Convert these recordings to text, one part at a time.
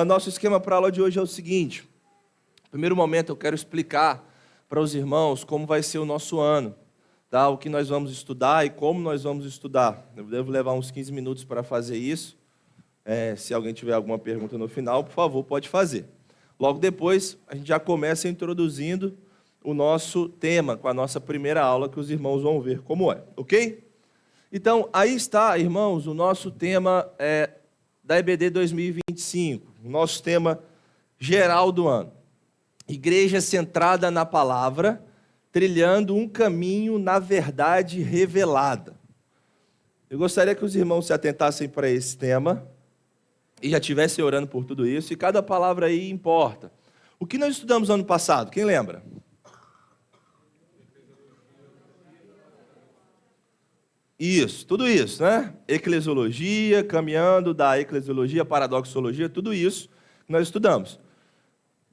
Nosso esquema para a aula de hoje é o seguinte. No primeiro momento eu quero explicar para os irmãos como vai ser o nosso ano, tá? O que nós vamos estudar e como nós vamos estudar. Eu devo levar uns 15 minutos para fazer isso. Se alguém tiver alguma pergunta no final, por favor, pode fazer. Logo depois, a gente já começa introduzindo o nosso tema, com a nossa primeira aula, que os irmãos vão ver como é, ok? Então, aí está, irmãos, o nosso tema da EBD 2025, o nosso tema geral do ano. Igreja centrada na palavra, trilhando um caminho na verdade revelada. Eu gostaria que os irmãos se atentassem para esse tema e já estivessem orando por tudo isso, e cada palavra aí importa. O que nós estudamos ano passado? Quem lembra? Isso, tudo isso, né? Eclesiologia, caminhando da eclesiologia, paradoxologia, tudo isso que nós estudamos.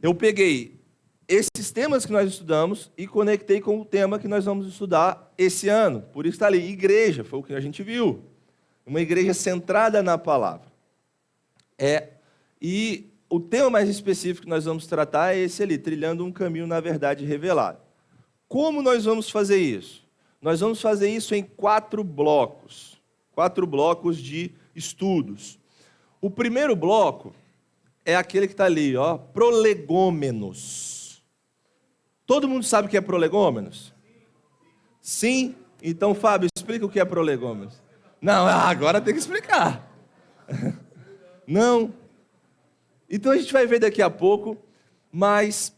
Eu peguei esses temas que nós estudamos e conectei com o tema que nós vamos estudar esse ano. Por isso está ali, igreja, foi o que a gente viu. Uma igreja centrada na palavra. E o tema mais específico que nós vamos tratar é esse ali, trilhando um caminho na verdade revelada. Como nós vamos fazer isso? Nós vamos fazer isso em 4 blocos de estudos. O primeiro bloco é aquele que está ali, ó, prolegômenos. Todo mundo sabe o que é prolegômenos? Sim? Então, Fábio, explica o que é prolegômenos. Não, agora tem que explicar. Não. Então a gente vai ver daqui a pouco, mas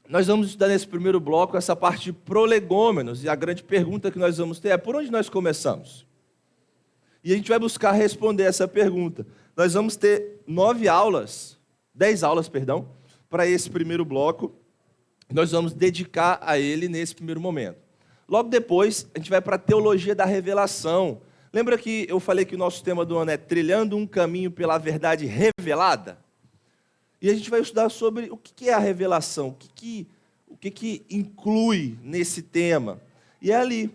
nós vamos estudar nesse primeiro bloco essa parte de prolegômenos, e a grande pergunta que nós vamos ter é: por onde nós começamos? E a gente vai buscar responder essa pergunta. Nós vamos ter 10 aulas, para esse primeiro bloco. Nós vamos dedicar a ele nesse primeiro momento. Logo depois, a gente vai para a teologia da revelação. Lembra que eu falei que o nosso tema do ano é trilhando um caminho pela verdade revelada? E a gente vai estudar sobre o que é a revelação, o que inclui nesse tema. E é ali,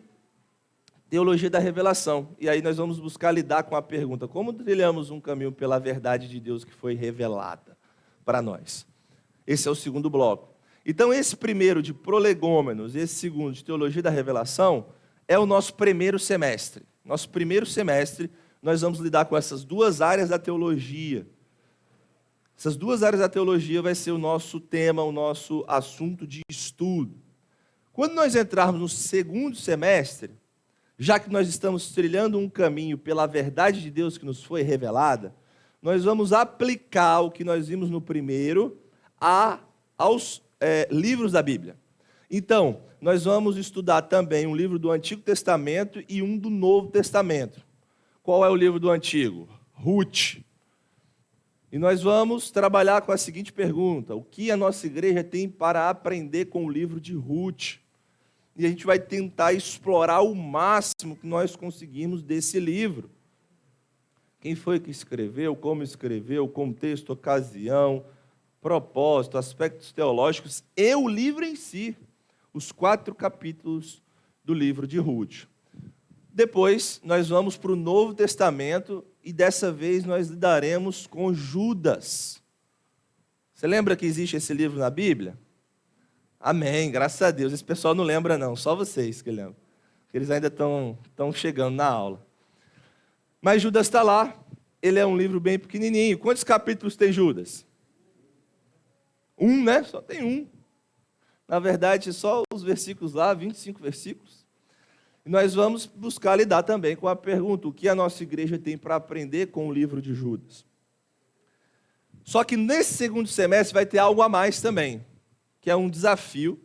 teologia da revelação. E aí nós vamos buscar lidar com a pergunta: como trilhamos um caminho pela verdade de Deus que foi revelada para nós? Esse é o segundo bloco. Então, esse primeiro de prolegômenos, esse segundo de teologia da revelação, é o nosso primeiro semestre. Nosso primeiro semestre, nós vamos lidar com essas 2 áreas da teologia. Essas 2 áreas da teologia vai ser o nosso tema, o nosso assunto de estudo. Quando nós entrarmos no segundo semestre, já que nós estamos trilhando um caminho pela verdade de Deus que nos foi revelada, nós vamos aplicar o que nós vimos no primeiro aos livros da Bíblia. Então, nós vamos estudar também um livro do Antigo Testamento e um do Novo Testamento. Qual é o livro do Antigo? Ruth. E nós vamos trabalhar com a seguinte pergunta: o que a nossa igreja tem para aprender com o livro de Ruth? E a gente vai tentar explorar o máximo que nós conseguimos desse livro. Quem foi que escreveu, o contexto, ocasião, propósito, aspectos teológicos e o livro em si. Os 4 capítulos do livro de Ruth. Depois, nós vamos para o Novo Testamento e dessa vez nós lidaremos com Judas. Você lembra que existe esse livro na Bíblia? Amém, graças a Deus. Esse pessoal não lembra não, só vocês que lembram. Eles ainda estão chegando na aula. Mas Judas está lá, ele é um livro bem pequenininho. Quantos capítulos tem Judas? 1, né? Só tem 1. Na verdade, só os versículos lá, 25 versículos. E nós vamos buscar lidar também com a pergunta: o que a nossa igreja tem para aprender com o livro de Judas? Só que nesse segundo semestre vai ter algo a mais também, que é um desafio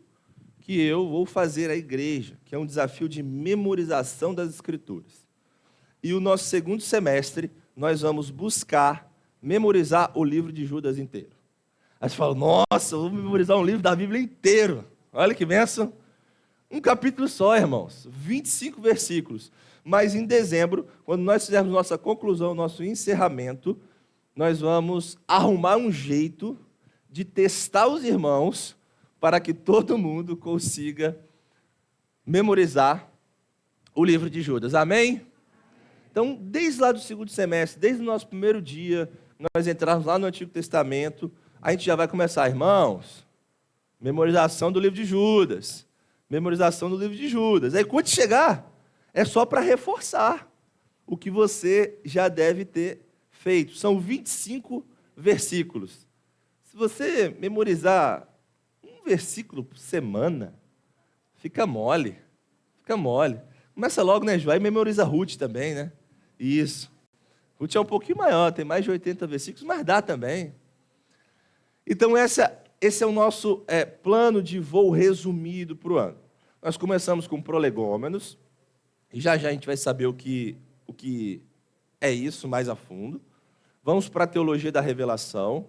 que eu vou fazer à igreja, que é um desafio de memorização das Escrituras. E o nosso segundo semestre, nós vamos buscar memorizar o livro de Judas inteiro. Aí você fala: nossa, eu vou memorizar um livro da Bíblia inteiro. Olha que bênção. Um capítulo só, irmãos. 25 versículos. Mas em dezembro, quando nós fizermos nossa conclusão, nosso encerramento, nós vamos arrumar um jeito de testar os irmãos para que todo mundo consiga memorizar o livro de Judas. Amém? Então, desde lá do segundo semestre, desde o nosso primeiro dia, nós entrarmos lá no Antigo Testamento, a gente já vai começar, irmãos, memorização do livro de Judas. Memorização do livro de Judas. Aí quando chegar, é só para reforçar o que você já deve ter feito. São 25 versículos. Se você memorizar um versículo por semana, fica mole. Fica mole. Começa logo, né, João? Aí memoriza Ruth também, né? Isso. Ruth é um pouquinho maior, tem mais de 80 versículos, mas dá também. Então, esse é o nosso plano de voo resumido para o ano. Nós começamos com prolegômenos, e já a gente vai saber o que é isso mais a fundo. Vamos para a teologia da revelação.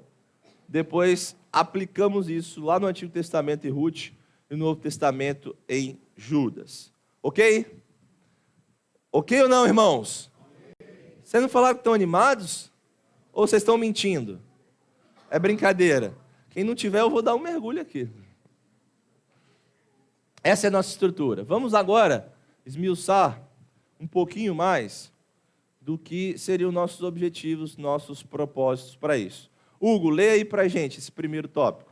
Depois, aplicamos isso lá no Antigo Testamento em Ruth e no Novo Testamento em Judas. Ok? Ok ou não, irmãos? Vocês não falaram que estão animados? Ou vocês estão mentindo? É brincadeira. Quem não tiver, eu vou dar um mergulho aqui. Essa é a nossa estrutura. Vamos agora esmiuçar um pouquinho mais do que seriam nossos objetivos, nossos propósitos para isso. Hugo, lê aí para a gente esse primeiro tópico.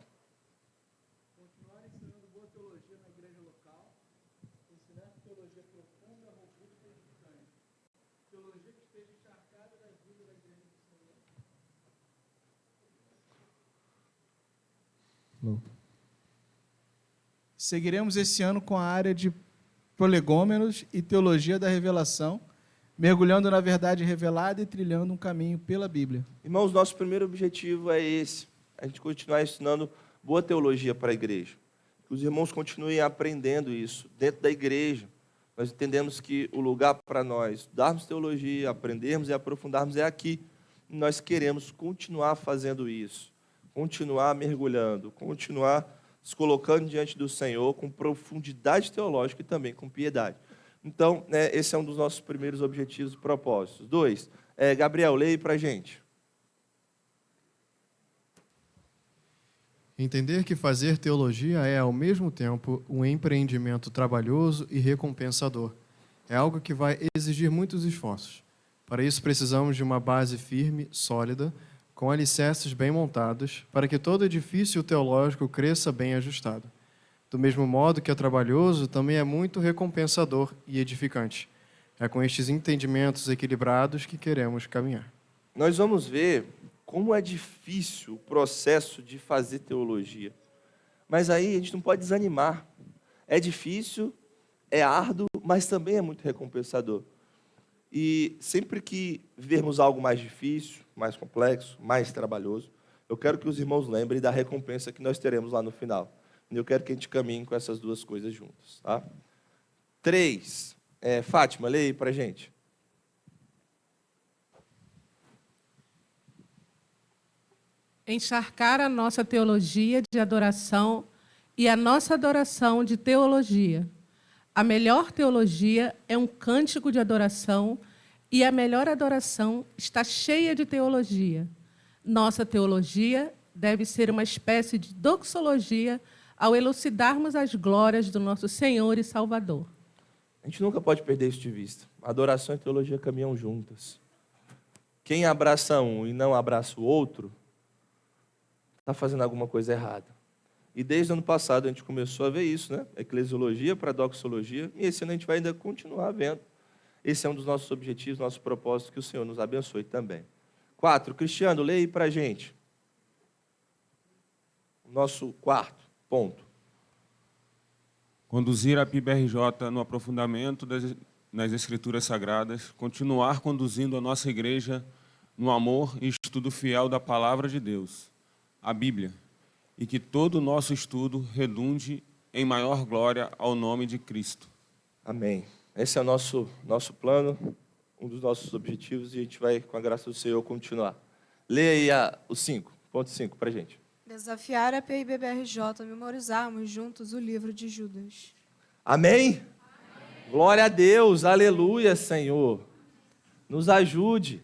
Continuar ensinando boa teologia na igreja local, ensinar teologia profunda, robusta e edificante. Teologia que esteja encharcada das vidas da igreja do Senhor. Seguiremos esse ano com a área de prolegômenos e teologia da revelação, mergulhando na verdade revelada e trilhando um caminho pela Bíblia. Irmãos, nosso primeiro objetivo é esse, a gente continuar ensinando boa teologia para a igreja. Que os irmãos continuem aprendendo isso dentro da igreja. Nós entendemos que o lugar para nós darmos teologia, aprendermos e aprofundarmos é aqui. E nós queremos continuar fazendo isso, continuar mergulhando, continuar se colocando diante do Senhor com profundidade teológica e também com piedade. Então, esse é um dos nossos primeiros objetivos e propósitos. 2, Gabriel, leia para a gente. Entender que fazer teologia é, ao mesmo tempo, um empreendimento trabalhoso e recompensador. É algo que vai exigir muitos esforços. Para isso, precisamos de uma base firme, sólida, com alicerces bem montados, para que todo edifício teológico cresça bem ajustado. Do mesmo modo que é trabalhoso, também é muito recompensador e edificante. É com estes entendimentos equilibrados que queremos caminhar. Nós vamos ver como é difícil o processo de fazer teologia. Mas aí a gente não pode desanimar. É difícil, é árduo, mas também é muito recompensador. E sempre que vermos algo mais difícil, mais complexo, mais trabalhoso, eu quero que os irmãos lembrem da recompensa que nós teremos lá no final. E eu quero que a gente caminhe com essas duas coisas juntas. Tá? 3. Fátima, leia aí para a gente. Encharcar a nossa teologia de adoração e a nossa adoração de teologia. A melhor teologia é um cântico de adoração e a melhor adoração está cheia de teologia. Nossa teologia deve ser uma espécie de doxologia ao elucidarmos as glórias do nosso Senhor e Salvador. A gente nunca pode perder isso de vista. Adoração e teologia caminham juntas. Quem abraça um e não abraça o outro, está fazendo alguma coisa errada. E desde o ano passado a gente começou a ver isso, né? Eclesiologia para doxologia, e esse ano a gente vai ainda continuar vendo. Esse é um dos nossos objetivos, nossos propósitos, que o Senhor nos abençoe também. 4, Cristiano, leia aí para a gente. Nosso quarto ponto. Conduzir a PIBRJ no aprofundamento nas Escrituras Sagradas, continuar conduzindo a nossa igreja no amor e estudo fiel da Palavra de Deus, a Bíblia, e que todo o nosso estudo redunde em maior glória ao nome de Cristo. Amém. Esse é o nosso plano, um dos nossos objetivos, e a gente vai, com a graça do Senhor, continuar. Leia aí o 5, ponto 5 para a gente. Desafiar a PIBBRJ a memorizarmos juntos o livro de Judas. Amém? Amém? Glória a Deus, aleluia, Senhor. Nos ajude.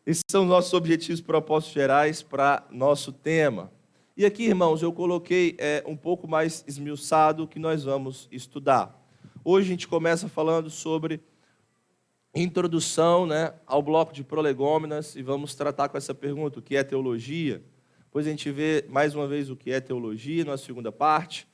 Esses são os nossos objetivos e propósitos gerais para nosso tema. E aqui, irmãos, eu coloquei um pouco mais esmiuçado o que nós vamos estudar. Hoje a gente começa falando sobre introdução, né, ao bloco de prolegômenas e vamos tratar com essa pergunta, o que é teologia? Depois a gente vê mais uma vez o que é teologia, na segunda parte.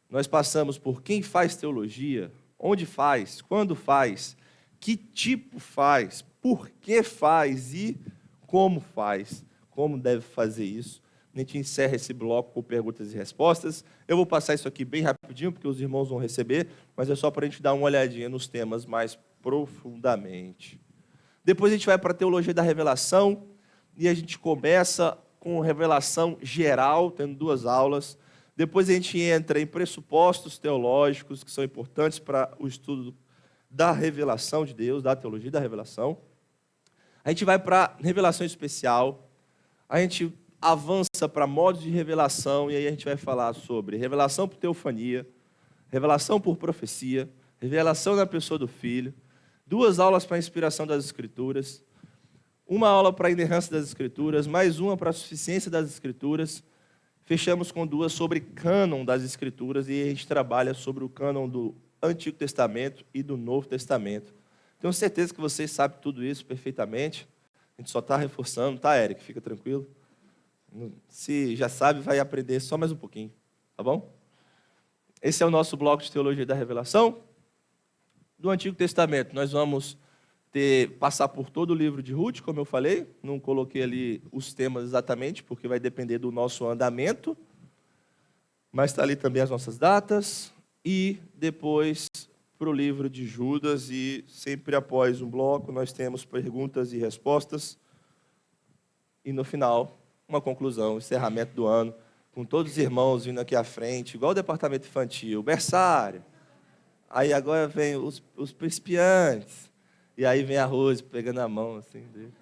Nós passamos por quem faz teologia, onde faz, quando faz, que tipo faz, por que faz e como faz, como deve fazer isso. A gente encerra esse bloco com perguntas e respostas. Eu vou passar isso aqui bem rapidinho, porque os irmãos vão receber, mas é só para a gente dar uma olhadinha nos temas mais profundamente. Depois a gente vai para a teologia da revelação, e a gente começa com revelação geral, tendo 2 aulas. Depois a gente entra em pressupostos teológicos, que são importantes para o estudo da revelação de Deus, da teologia da revelação. A gente vai para a revelação especial, a gente avança para modos de revelação, e aí a gente vai falar sobre revelação por teofania, revelação por profecia, revelação na pessoa do Filho, 2 aulas para a inspiração das Escrituras, 1 aula para a inerrância das Escrituras, mais 1 para a suficiência das Escrituras. Fechamos com 2 sobre cânon das Escrituras, e a gente trabalha sobre o cânon do Antigo Testamento e do Novo Testamento. Tenho certeza que vocês sabem tudo isso perfeitamente. A gente só está reforçando, tá, Eric? Fica tranquilo. Se já sabe, vai aprender só mais um pouquinho, tá bom? Esse é o nosso bloco de teologia da revelação. Do Antigo Testamento, nós vamos passar por todo o livro de Ruth, como eu falei. Não coloquei ali os temas exatamente, porque vai depender do nosso andamento. Mas está ali também as nossas datas. E depois para o livro de Judas. E sempre após um bloco, nós temos perguntas e respostas. E no final, uma conclusão, encerramento do ano, com todos os irmãos vindo aqui à frente, igual o departamento infantil, berçário. Aí agora vem os principiantes. E aí vem a Rose pegando a mão assim dele.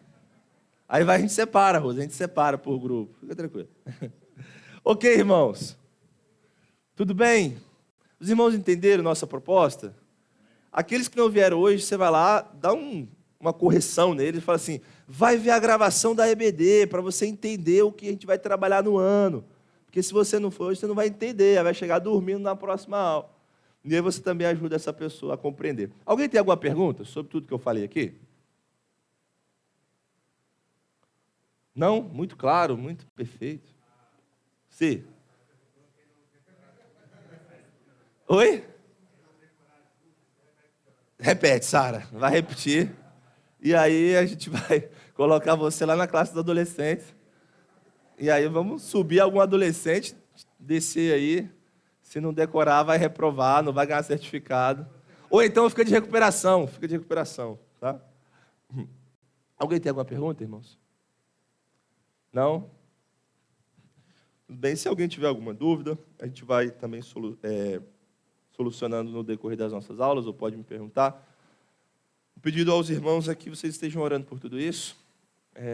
Aí a gente separa, Rose, a gente separa por grupo. Fica tranquilo. Ok, irmãos? Tudo bem? Os irmãos entenderam nossa proposta? Aqueles que não vieram hoje, você vai lá, dá uma correção neles e fala assim, vai ver a gravação da EBD para você entender o que a gente vai trabalhar no ano. Porque se você não for hoje, você não vai entender, vai chegar dormindo na próxima aula. E aí você também ajuda essa pessoa a compreender. Alguém tem alguma pergunta sobre tudo que eu falei aqui? Não? Muito claro, muito perfeito. Sim. Oi? Repete, Sara. Vai repetir. E aí a gente vai colocar você lá na classe dos adolescentes. E aí vamos subir algum adolescente, descer aí. Se não decorar, vai reprovar, não vai ganhar certificado. Ou então fica de recuperação, tá? Alguém tem alguma pergunta, irmãos? Não? Tudo bem, se alguém tiver alguma dúvida, a gente vai também solucionando no decorrer das nossas aulas, ou pode me perguntar. O pedido aos irmãos é que vocês estejam orando por tudo isso,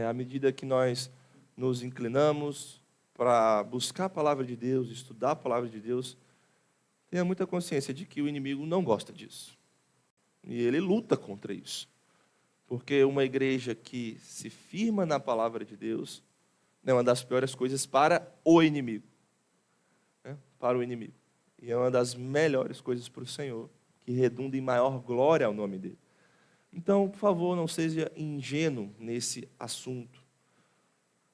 à medida que nós nos inclinamos para buscar a palavra de Deus, estudar a palavra de Deus, tenha muita consciência de que o inimigo não gosta disso. E ele luta contra isso. Porque uma igreja que se firma na palavra de Deus é uma das piores coisas para o inimigo. Né? Para o inimigo. E é uma das melhores coisas para o Senhor, que redunda em maior glória ao nome dele. Então, por favor, não seja ingênuo nesse assunto.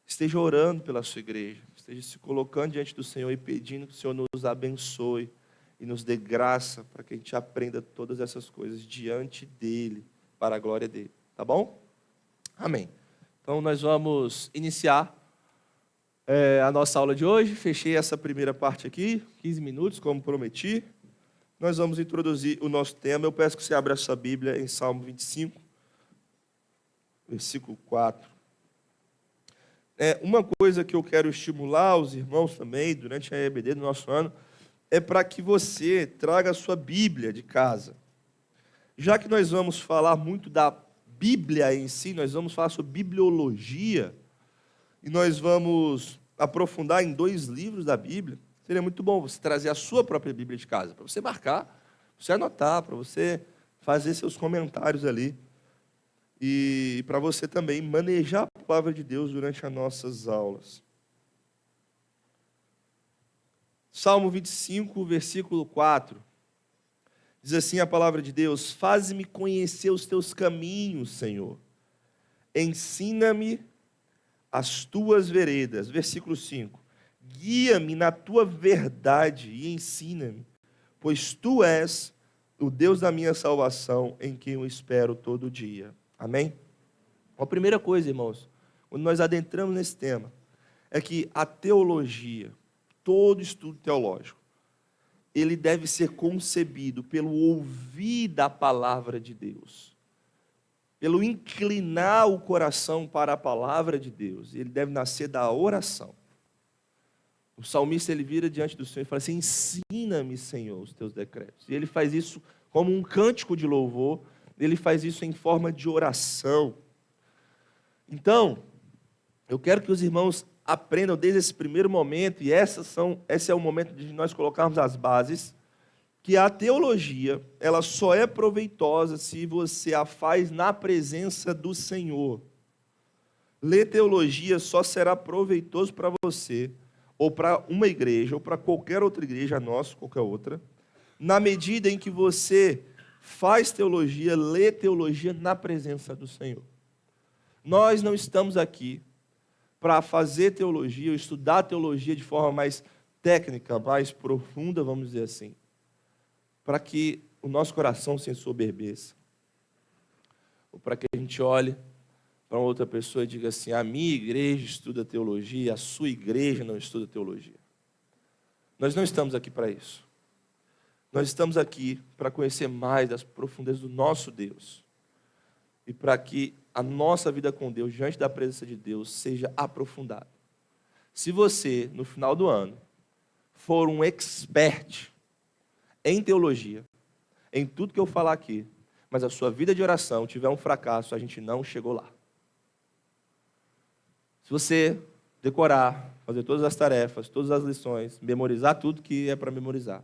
Esteja orando pela sua igreja. Esteja se colocando diante do Senhor e pedindo que o Senhor nos abençoe e nos dê graça para que a gente aprenda todas essas coisas diante dele, para a glória dele. Tá bom? Amém. Então, nós vamos iniciar a nossa aula de hoje. Fechei essa primeira parte aqui, 15 minutos, como prometi. Nós vamos introduzir o nosso tema. Eu peço que você abra a sua Bíblia em Salmo 25, versículo 4. Uma coisa que eu quero estimular os irmãos também, durante a EBD do nosso ano, é para que você traga a sua Bíblia de casa. Já que nós vamos falar muito da Bíblia em si, nós vamos falar sobre bibliologia, e nós vamos aprofundar em 2 livros da Bíblia. Seria muito bom você trazer a sua própria Bíblia de casa, para você marcar, para você anotar, para você fazer seus comentários ali, e para você também manejar a palavra de Deus durante as nossas aulas. Salmo 25, versículo 4. Diz assim a palavra de Deus: faze-me conhecer os teus caminhos, Senhor. Ensina-me as tuas veredas. Versículo 5. Guia-me na tua verdade e ensina-me, pois tu és o Deus da minha salvação, em quem eu espero todo dia. Amém? A primeira coisa, irmãos, quando nós adentramos nesse tema, é que a teologia, todo estudo teológico, ele deve ser concebido pelo ouvir da palavra de Deus, pelo inclinar o coração para a palavra de Deus. Ele deve nascer da oração. O salmista, ele vira diante do Senhor e fala assim: ensina-me, Senhor, os teus decretos. E ele faz isso como um cântico de louvor, ele faz isso em forma de oração. Então, eu quero que os irmãos aprendam desde esse primeiro momento, e esse é o momento de nós colocarmos as bases, que a teologia, ela só é proveitosa se você a faz na presença do Senhor. Ler teologia só será proveitoso para você, ou para uma igreja, ou para qualquer outra igreja, nossa, qualquer outra, na medida em que você faz teologia, lê teologia na presença do Senhor. Nós não estamos aqui para fazer teologia, ou estudar teologia de forma mais técnica, mais profunda, vamos dizer assim, para que o nosso coração se ensoberbeça, ou para que a gente olhe para outra pessoa e diga assim: a minha igreja estuda teologia, a sua igreja não estuda teologia. Nós não estamos aqui para isso. Nós estamos aqui para conhecer mais das profundezas do nosso Deus, e para que a nossa vida com Deus, diante da presença de Deus, seja aprofundada. Se você, no final do ano, for um expert em teologia, em tudo que eu falar aqui, mas a sua vida de oração tiver um fracasso, a gente não chegou lá. Se você decorar, fazer todas as tarefas, todas as lições, memorizar tudo que é para memorizar,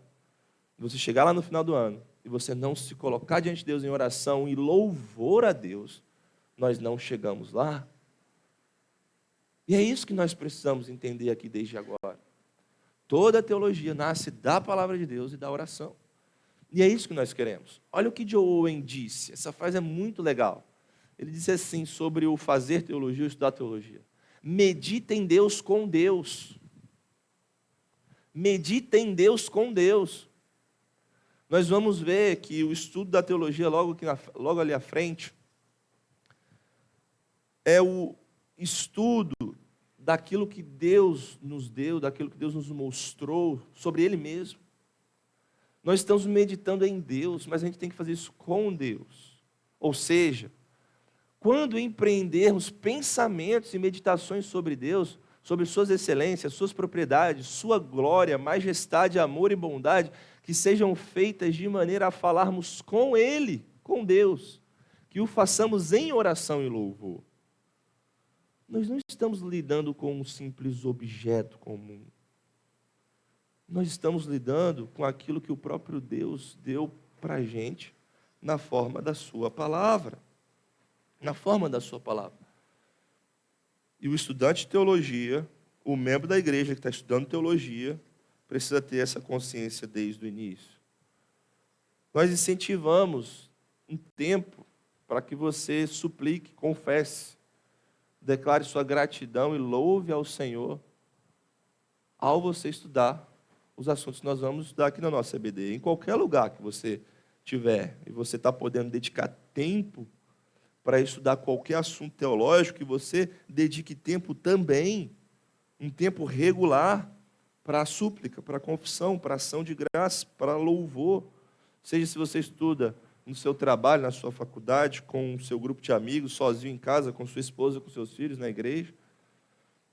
você chegar lá no final do ano e você não se colocar diante de Deus em oração e louvor a Deus, nós não chegamos lá. E é isso que nós precisamos entender aqui desde agora. Toda a teologia nasce da palavra de Deus e da oração. E é isso que nós queremos. Olha o que Joe Owen disse. Essa frase é muito legal. Ele disse assim sobre o fazer teologia, o estudar teologia: medita em Deus com Deus. Medita em Deus com Deus. Nós vamos ver que o estudo da teologia, logo ali à frente, é o estudo daquilo que Deus nos deu, daquilo que Deus nos mostrou sobre Ele mesmo. Nós estamos meditando em Deus, mas a gente tem que fazer isso com Deus. Ou seja, quando empreendermos pensamentos e meditações sobre Deus, sobre suas excelências, suas propriedades, sua glória, majestade, amor e bondade, que sejam feitas de maneira a falarmos com Ele, com Deus, que o façamos em oração e louvor. Nós não estamos lidando com um simples objeto comum. Nós estamos lidando com aquilo que o próprio Deus deu para a gente na forma da sua palavra. Na forma da sua palavra. E o estudante de teologia, o membro da igreja que está estudando teologia, precisa ter essa consciência desde o início. Nós incentivamos um tempo para que você suplique, confesse, declare sua gratidão e louve ao Senhor ao você estudar os assuntos que nós vamos estudar aqui na nossa EBD. Em qualquer lugar que você tiver e você está podendo dedicar tempo para estudar qualquer assunto teológico, que você dedique tempo também, um tempo regular, para a súplica, para a confissão, para a ação de graça, para louvor. Seja se você estuda no seu trabalho, na sua faculdade, com o seu grupo de amigos, sozinho em casa, com sua esposa, com seus filhos, na igreja.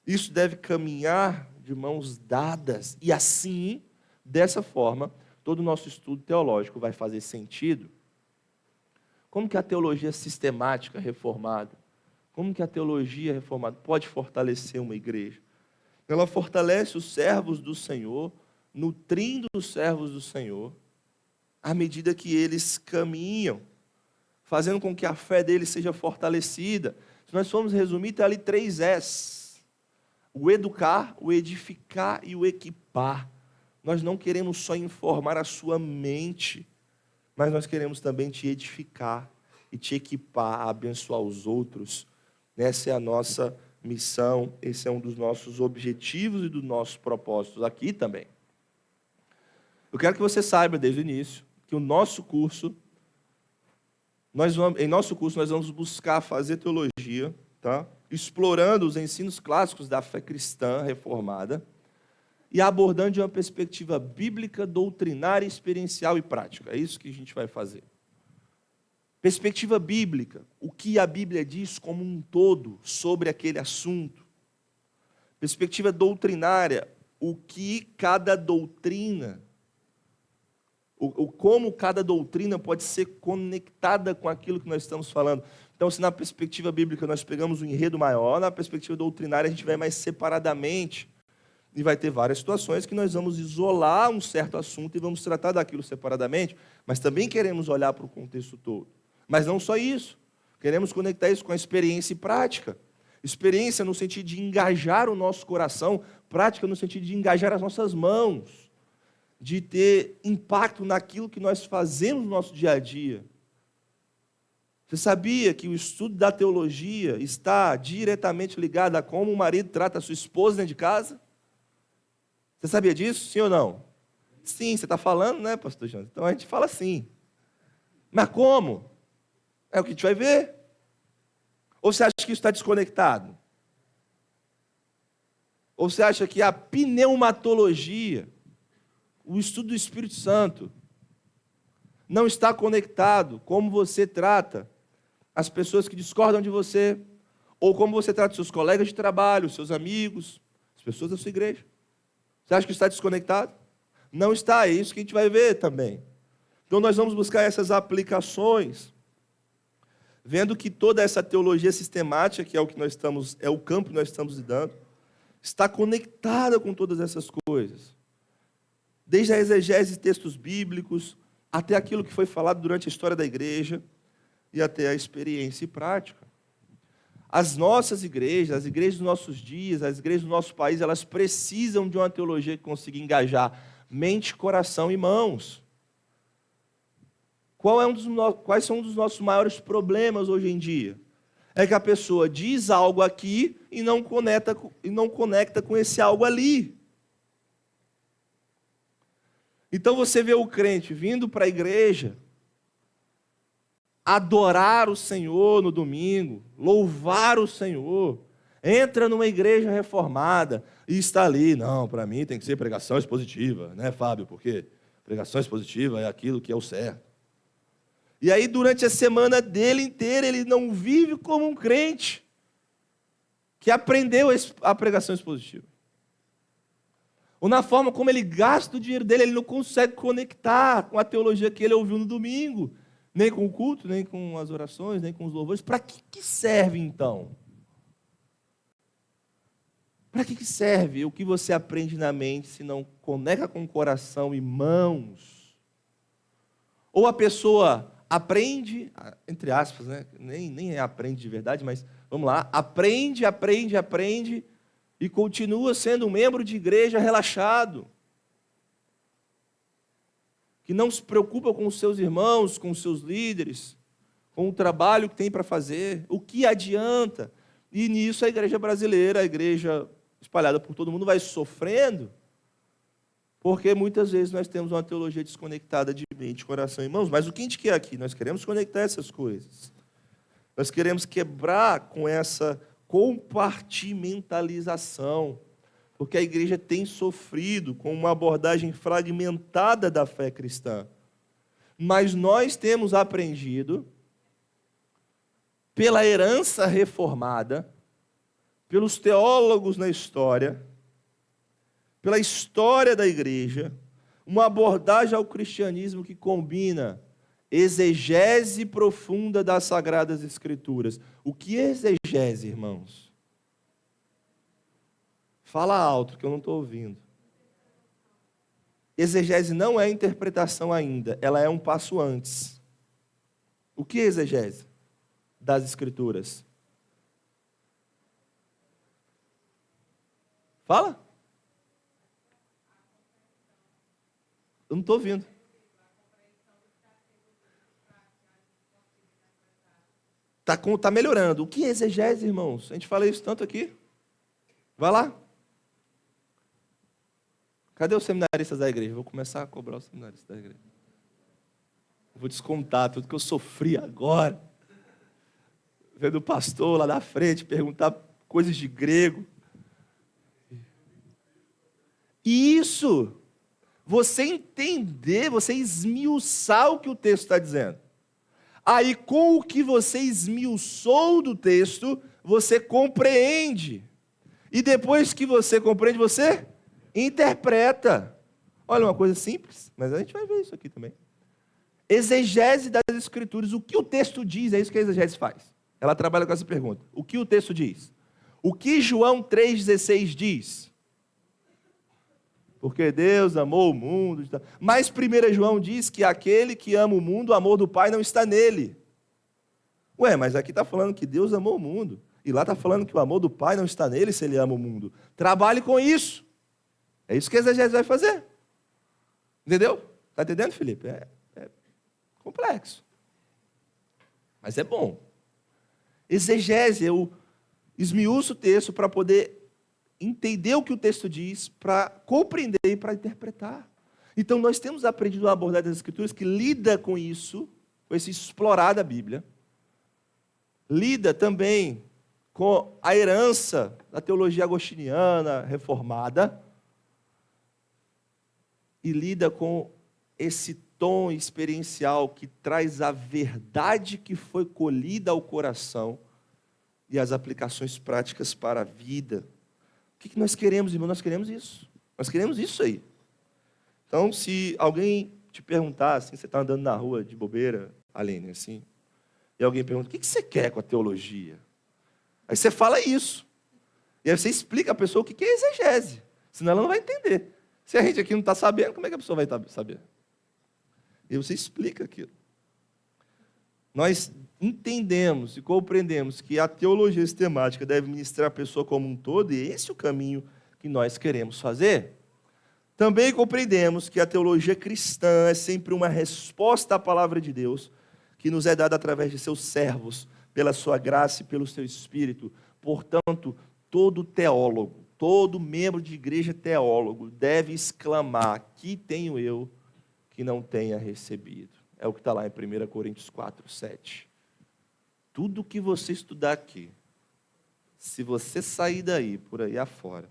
Isso deve caminhar de mãos dadas. E assim, dessa forma, todo o nosso estudo teológico vai fazer sentido. Como que a teologia sistemática reformada, como que a teologia reformada pode fortalecer uma igreja? Ela fortalece os servos do Senhor, nutrindo os servos do Senhor, à medida que eles caminham, fazendo com que a fé deles seja fortalecida. Se nós formos resumir, tem ali 3 S: o educar, o edificar e o equipar. Nós não queremos só informar a sua mente, mas nós queremos também te edificar e te equipar a abençoar os outros. Essa é a nossa missão, esse é um dos nossos objetivos e dos nossos propósitos aqui também. Eu quero que você saiba desde o início que em nosso curso nós vamos buscar fazer teologia, tá? Explorando os ensinos clássicos da fé cristã reformada e abordando de uma perspectiva bíblica, doutrinária, experiencial e prática. É isso que a gente vai fazer. Perspectiva bíblica, o que a Bíblia diz como um todo sobre aquele assunto. Perspectiva doutrinária, o que cada doutrina, como cada doutrina pode ser conectada com aquilo que nós estamos falando. Então, se na perspectiva bíblica nós pegamos um enredo maior, na perspectiva doutrinária a gente vai mais separadamente. E vai ter várias situações que nós vamos isolar um certo assunto e vamos tratar daquilo separadamente, mas também queremos olhar para o contexto todo. Mas não só isso. Queremos conectar isso com a experiência e prática. Experiência no sentido de engajar o nosso coração, prática no sentido de engajar as nossas mãos, de ter impacto naquilo que nós fazemos no nosso dia a dia. Você sabia que o estudo da teologia está diretamente ligado a como o marido trata a sua esposa dentro de casa? Você sabia disso? Sim ou não? Sim, você está falando, né, pastor João? Então a gente fala sim. Mas como? É o que a gente vai ver. Ou você acha que isso está desconectado? Ou você acha que a pneumatologia, o estudo do Espírito Santo, não está conectado como você trata as pessoas que discordam de você, ou como você trata seus colegas de trabalho, seus amigos, as pessoas da sua igreja? Você acha que está desconectado? Não está, é isso que a gente vai ver também. Então nós vamos buscar essas aplicações, vendo que toda essa teologia sistemática, que é o que nós estamos, é o campo que nós estamos lidando, está conectada com todas essas coisas. Desde a exegese de textos bíblicos, até aquilo que foi falado durante a história da igreja, e até a experiência e prática. As nossas igrejas, as igrejas dos nossos dias, as igrejas do nosso país, elas precisam de uma teologia que consiga engajar mente, coração e mãos. Quais são um dos nossos maiores problemas hoje em dia? É que a pessoa diz algo aqui e não conecta com esse algo ali. Então você vê o crente vindo para a igreja, adorar o Senhor no domingo, louvar o Senhor, entra numa igreja reformada e está ali, não, para mim tem que ser pregação expositiva, né, Fábio? Porque pregação expositiva é aquilo que é o certo. E aí, durante a semana dele inteira, ele não vive como um crente que aprendeu a pregação expositiva. Ou na forma como ele gasta o dinheiro dele, ele não consegue conectar com a teologia que ele ouviu no domingo, nem com o culto, nem com as orações, nem com os louvores. Para que serve, então? Para que serve o que você aprende na mente se não conecta com o coração e mãos? Ou a pessoa aprende, entre aspas, né? nem aprende de verdade, mas vamos lá, aprende e continua sendo um membro de igreja relaxado, que não se preocupa com os seus irmãos, com os seus líderes, com o trabalho que tem para fazer. O que adianta? E nisso a igreja brasileira, a igreja espalhada por todo mundo, vai sofrendo, porque muitas vezes nós temos uma teologia desconectada de mente, coração e mãos. Mas o que a gente quer aqui? Nós queremos conectar essas coisas. Nós queremos quebrar com essa compartimentalização, porque a igreja tem sofrido com uma abordagem fragmentada da fé cristã. Mas nós temos aprendido, pela herança reformada, pelos teólogos na história, pela história da igreja, uma abordagem ao cristianismo que combina exegese profunda das Sagradas Escrituras. O que é exegese, irmãos? Fala alto, que eu não estou ouvindo. Exegese não é interpretação ainda, ela é um passo antes. O que é exegese das Escrituras? Fala. Eu não estou ouvindo. tá melhorando. O que é exegese, irmãos? A gente fala isso tanto aqui. Vai lá. Cadê os seminaristas da igreja? Vou começar a cobrar os seminaristas da igreja. Vou descontar tudo que eu sofri agora. Vendo o pastor lá na frente perguntar coisas de grego. E isso, você entender, você esmiuçar o que o texto está dizendo. Aí, com o que você esmiuçou do texto, você compreende. E depois que você compreende, você interpreta. Olha, uma coisa simples, mas a gente vai ver isso aqui também. Exegese das Escrituras. O que o texto diz, é isso que a exegese faz. Ela trabalha com essa pergunta. O que o texto diz? O que João 3,16 diz? Porque Deus amou o mundo. Mas 1 João diz que aquele que ama o mundo, o amor do Pai não está nele. Ué, mas aqui está falando que Deus amou o mundo. E lá está falando que o amor do Pai não está nele se ele ama o mundo. Trabalhe com isso. É isso que a exegese vai fazer. Entendeu? Está entendendo, Felipe? É complexo. Mas é bom. Exegese, eu esmiuço o texto para poder entender o que o texto diz, para compreender e para interpretar. Então, nós temos aprendido uma abordagem das Escrituras que lida com isso, com esse explorar da Bíblia, lida também com a herança da teologia agostiniana reformada e lida com esse tom experiencial que traz a verdade que foi colhida ao coração e as aplicações práticas para a vida. O que nós queremos, irmão? Nós queremos isso. Nós queremos isso aí. Então, se alguém te perguntar, assim, você está andando na rua de bobeira, Aline, assim, e alguém pergunta, o que você quer com a teologia? Aí você fala isso. E aí você explica a pessoa o que é exegese. Senão ela não vai entender. Se a gente aqui não está sabendo, como é que a pessoa vai saber? E você explica aquilo. Nós entendemos e compreendemos que a teologia sistemática deve ministrar a pessoa como um todo, e esse é o caminho que nós queremos fazer. Também compreendemos que a teologia cristã é sempre uma resposta à palavra de Deus, que nos é dada através de seus servos, pela sua graça e pelo seu Espírito. Portanto, todo teólogo, todo membro de igreja teólogo deve exclamar, aqui tenho eu que não tenha recebido. É o que está lá em 1 Coríntios 4, 7. Tudo que você estudar aqui, se você sair daí, por aí afora,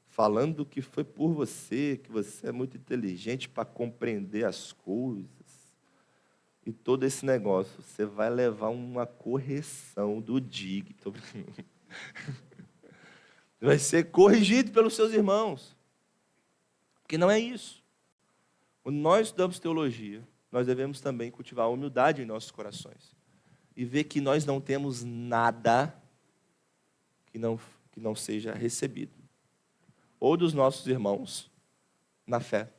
falando que foi por você, que você é muito inteligente para compreender as coisas, e todo esse negócio, você vai levar uma correção do DIG. Vai ser corrigido pelos seus irmãos. Porque não é isso. Quando nós estudamos teologia, nós devemos também cultivar a humildade em nossos corações. E ver que nós não temos nada que não seja recebido. Ou dos nossos irmãos na fé.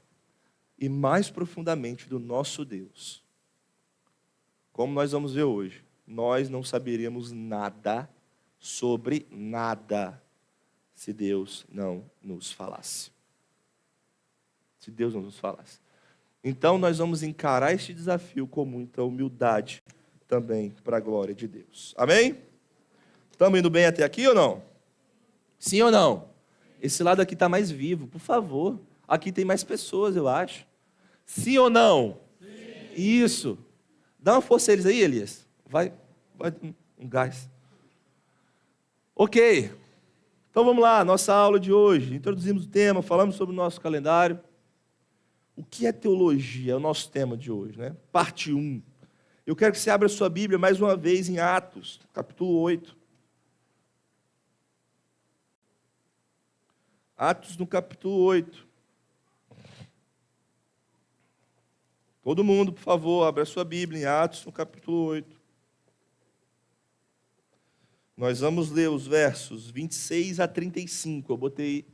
E mais profundamente do nosso Deus. Como nós vamos ver hoje, nós não saberíamos nada sobre nada se Deus não nos falasse. Se Deus não nos falasse. Então, nós vamos encarar este desafio com muita humildade também para a glória de Deus. Amém? Estamos indo bem até aqui ou não? Sim ou não? Esse lado aqui está mais vivo, por favor. Aqui tem mais pessoas, eu acho. Sim ou não? Sim. Isso. Dá uma força a eles aí, Elias. Vai um gás. Ok. Então vamos lá, nossa aula de hoje. Introduzimos o tema, falamos sobre o nosso calendário. O que é teologia? É o nosso tema de hoje, né? Parte 1. Eu quero que você abra a sua Bíblia mais uma vez em Atos, capítulo 8. Atos no capítulo 8. Todo mundo, por favor, abra a sua Bíblia em Atos no capítulo 8. Nós vamos ler os versos 26 a 35. Eu botei...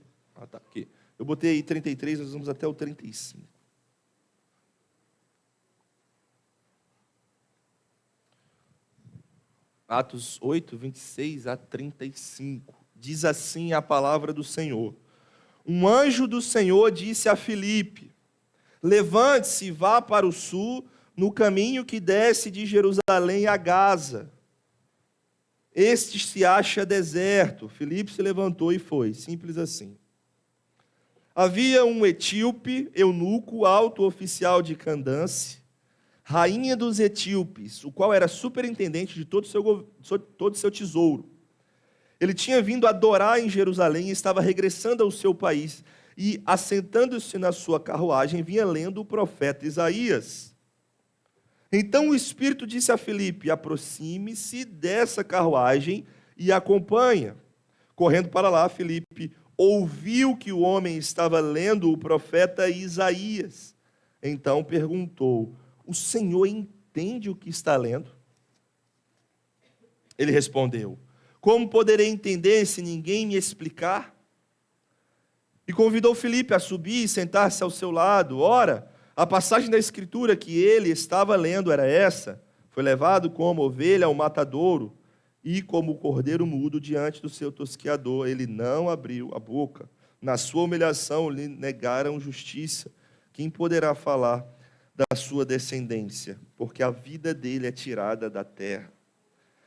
tá aqui. Eu botei aí 33, nós vamos até o 35. Atos 8, 26 a 35. Diz assim a palavra do Senhor. Um anjo do Senhor disse a Filipe, levante-se e vá para o sul, no caminho que desce de Jerusalém a Gaza. Este se acha deserto. Filipe se levantou e foi. Simples assim. Havia um etíope, eunuco, alto oficial de Candance, rainha dos etíopes, o qual era superintendente de todo o seu tesouro. Ele tinha vindo adorar em Jerusalém e estava regressando ao seu país. E, assentando-se na sua carruagem, vinha lendo o profeta Isaías. Então o Espírito disse a Filipe: aproxime-se dessa carruagem e acompanha. Correndo para lá, Filipe ouviu que o homem estava lendo o profeta Isaías. Então perguntou: o Senhor entende o que está lendo? Ele respondeu: como poderei entender se ninguém me explicar? E convidou Filipe a subir e sentar-se ao seu lado. Ora, a passagem da Escritura que ele estava lendo era essa: foi levado como ovelha ao matadouro, e como cordeiro mudo diante do seu tosqueador, ele não abriu a boca. Na sua humilhação lhe negaram justiça. Quem poderá falar da sua descendência? Porque a vida dele é tirada da terra.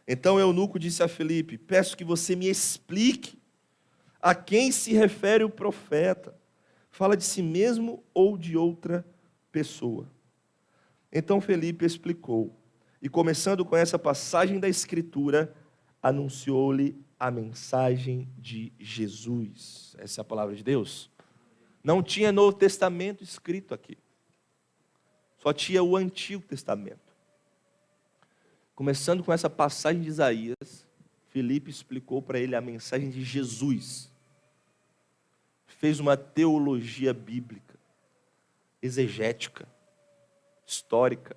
Então o eunuco disse a Filipe: peço que você me explique a quem se refere o profeta. Fala de si mesmo ou de outra pessoa? Então Filipe explicou, e começando com essa passagem da Escritura, anunciou-lhe a mensagem de Jesus. Essa é a palavra de Deus. Não tinha Novo Testamento escrito aqui. Só tinha o Antigo Testamento. Começando com essa passagem de Isaías, Filipe explicou para ele a mensagem de Jesus. Fez uma teologia bíblica, exegética, histórica,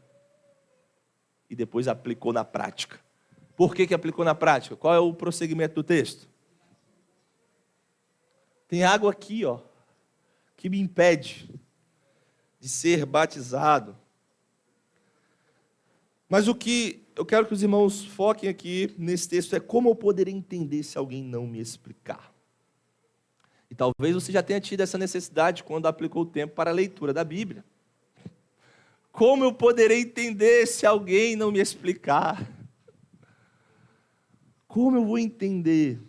e depois aplicou na prática. Por que aplicou na prática? Qual é o prosseguimento do texto? Tem água aqui, ó, que me impede de ser batizado. Mas o que eu quero que os irmãos foquem aqui nesse texto é como eu poderia entender se alguém não me explicar. E talvez você já tenha tido essa necessidade quando aplicou o tempo para a leitura da Bíblia. Como eu poderei entender se alguém não me explicar? Como eu vou entender?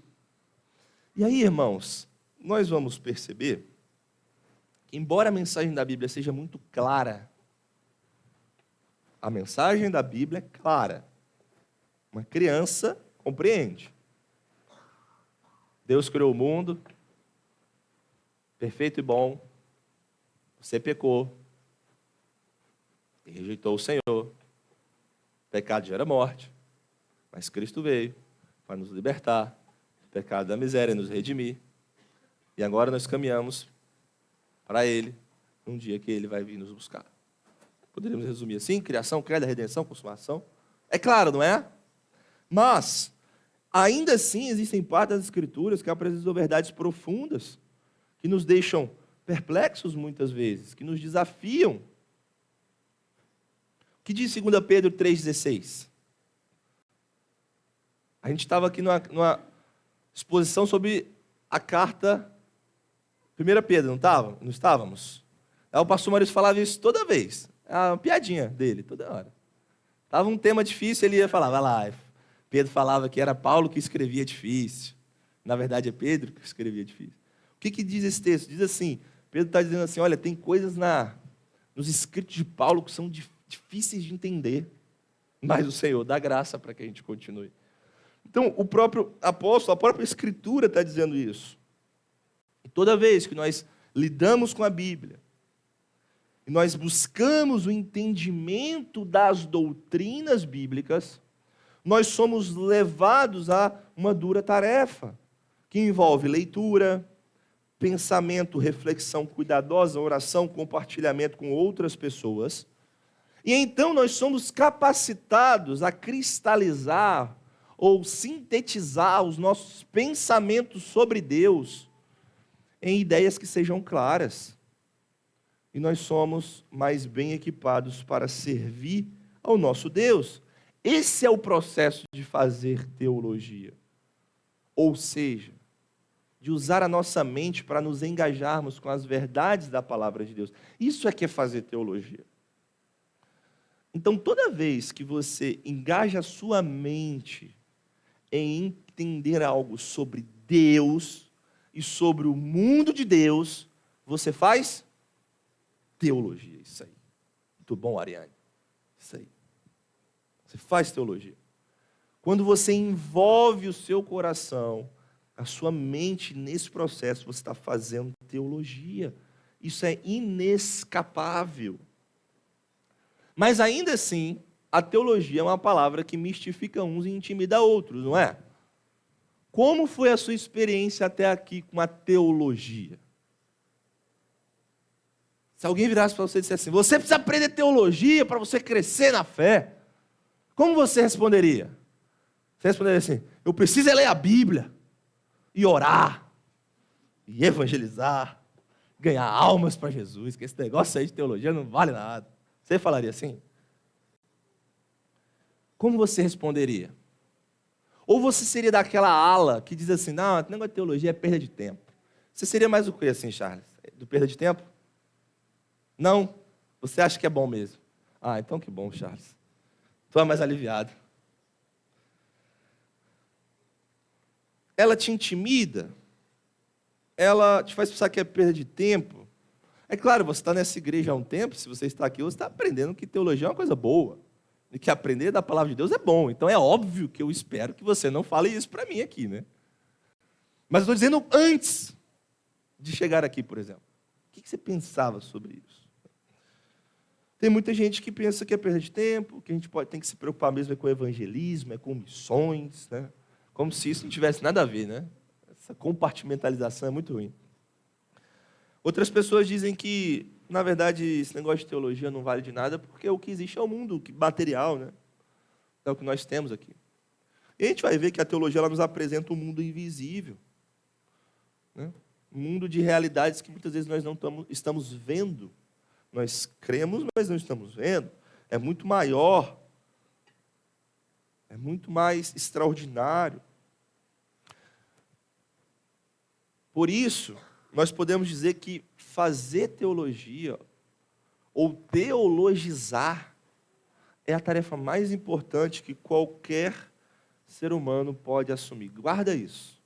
E aí, irmãos, nós vamos perceber que, embora a mensagem da Bíblia seja muito clara, a mensagem da Bíblia é clara. Uma criança compreende. Deus criou o mundo, perfeito e bom. Você pecou e rejeitou o Senhor. O pecado gera morte, mas Cristo veio para nos libertar do pecado da miséria e nos redimir. E agora nós caminhamos para Ele, num dia que Ele vai vir nos buscar. Poderíamos resumir assim: criação, queda, redenção, consumação. É claro, não é? Mas, ainda assim, existem partes das Escrituras que apresentam verdades profundas, que nos deixam perplexos muitas vezes, que nos desafiam. O que diz 2 Pedro 3,16? A gente estava aqui numa exposição sobre a carta 1 Pedro, não estava? Não estávamos? Aí o pastor Maurício falava isso toda vez. É uma piadinha dele, toda hora. Estava um tema difícil, ele ia falar, vai lá. Pedro falava que era Paulo que escrevia difícil. Na verdade, é Pedro que escrevia difícil. O que diz esse texto? Diz assim, Pedro está dizendo assim, olha, tem coisas nos escritos de Paulo que são difíceis de entender, mas o Senhor dá graça para que a gente continue. Então, o próprio apóstolo, a própria Escritura está dizendo isso. E toda vez que nós lidamos com a Bíblia, e nós buscamos o entendimento das doutrinas bíblicas, nós somos levados a uma dura tarefa, que envolve leitura, pensamento, reflexão cuidadosa, oração, compartilhamento com outras pessoas. E então nós somos capacitados a cristalizar ou sintetizar os nossos pensamentos sobre Deus em ideias que sejam claras. E nós somos mais bem equipados para servir ao nosso Deus. Esse é o processo de fazer teologia. Ou seja, de usar a nossa mente para nos engajarmos com as verdades da palavra de Deus. Isso é que é fazer teologia. Então, toda vez que você engaja a sua mente em entender algo sobre Deus e sobre o mundo de Deus, você faz teologia. Isso aí. Muito bom, Ariane. Isso aí. Você faz teologia. Quando você envolve o seu coração, a sua mente nesse processo, você está fazendo teologia. Isso é inescapável. Mas ainda assim, a teologia é uma palavra que mistifica uns e intimida outros, não é? Como foi a sua experiência até aqui com a teologia? Se alguém virasse para você e dissesse assim, você precisa aprender teologia para você crescer na fé, como você responderia? Você responderia assim, eu preciso ler a Bíblia, e orar, e evangelizar, ganhar almas para Jesus, que esse negócio aí de teologia não vale nada. Você falaria assim? Como você responderia? Ou você seria daquela ala que diz assim, não, o negócio de teologia é perda de tempo. Você seria mais o que assim, Charles? Do perda de tempo? Não? Você acha que é bom mesmo? Ah, então que bom, Charles. Tu é mais aliviado. Ela te intimida? Ela te faz pensar que é perda de tempo? É claro, você está nessa igreja há um tempo, se você está aqui, você está aprendendo que teologia é uma coisa boa. E que aprender da palavra de Deus é bom. Então é óbvio que eu espero que você não fale isso para mim aqui, né? Mas eu estou dizendo antes de chegar aqui, por exemplo. O que você pensava sobre isso? Tem muita gente que pensa que é perda de tempo, que a gente tem que se preocupar mesmo é com evangelismo, é com missões, né? Como se isso não tivesse nada a ver, né? Essa compartimentalização é muito ruim. Outras pessoas dizem que, na verdade, esse negócio de teologia não vale de nada porque o que existe é o mundo material, né? É o que nós temos aqui. E a gente vai ver que a teologia ela nos apresenta um mundo invisível, né? Um mundo de realidades que muitas vezes nós não estamos vendo. Nós cremos, mas não estamos vendo. É muito maior. É muito mais extraordinário. Por isso, nós podemos dizer que fazer teologia ou teologizar é a tarefa mais importante que qualquer ser humano pode assumir. Guarda isso.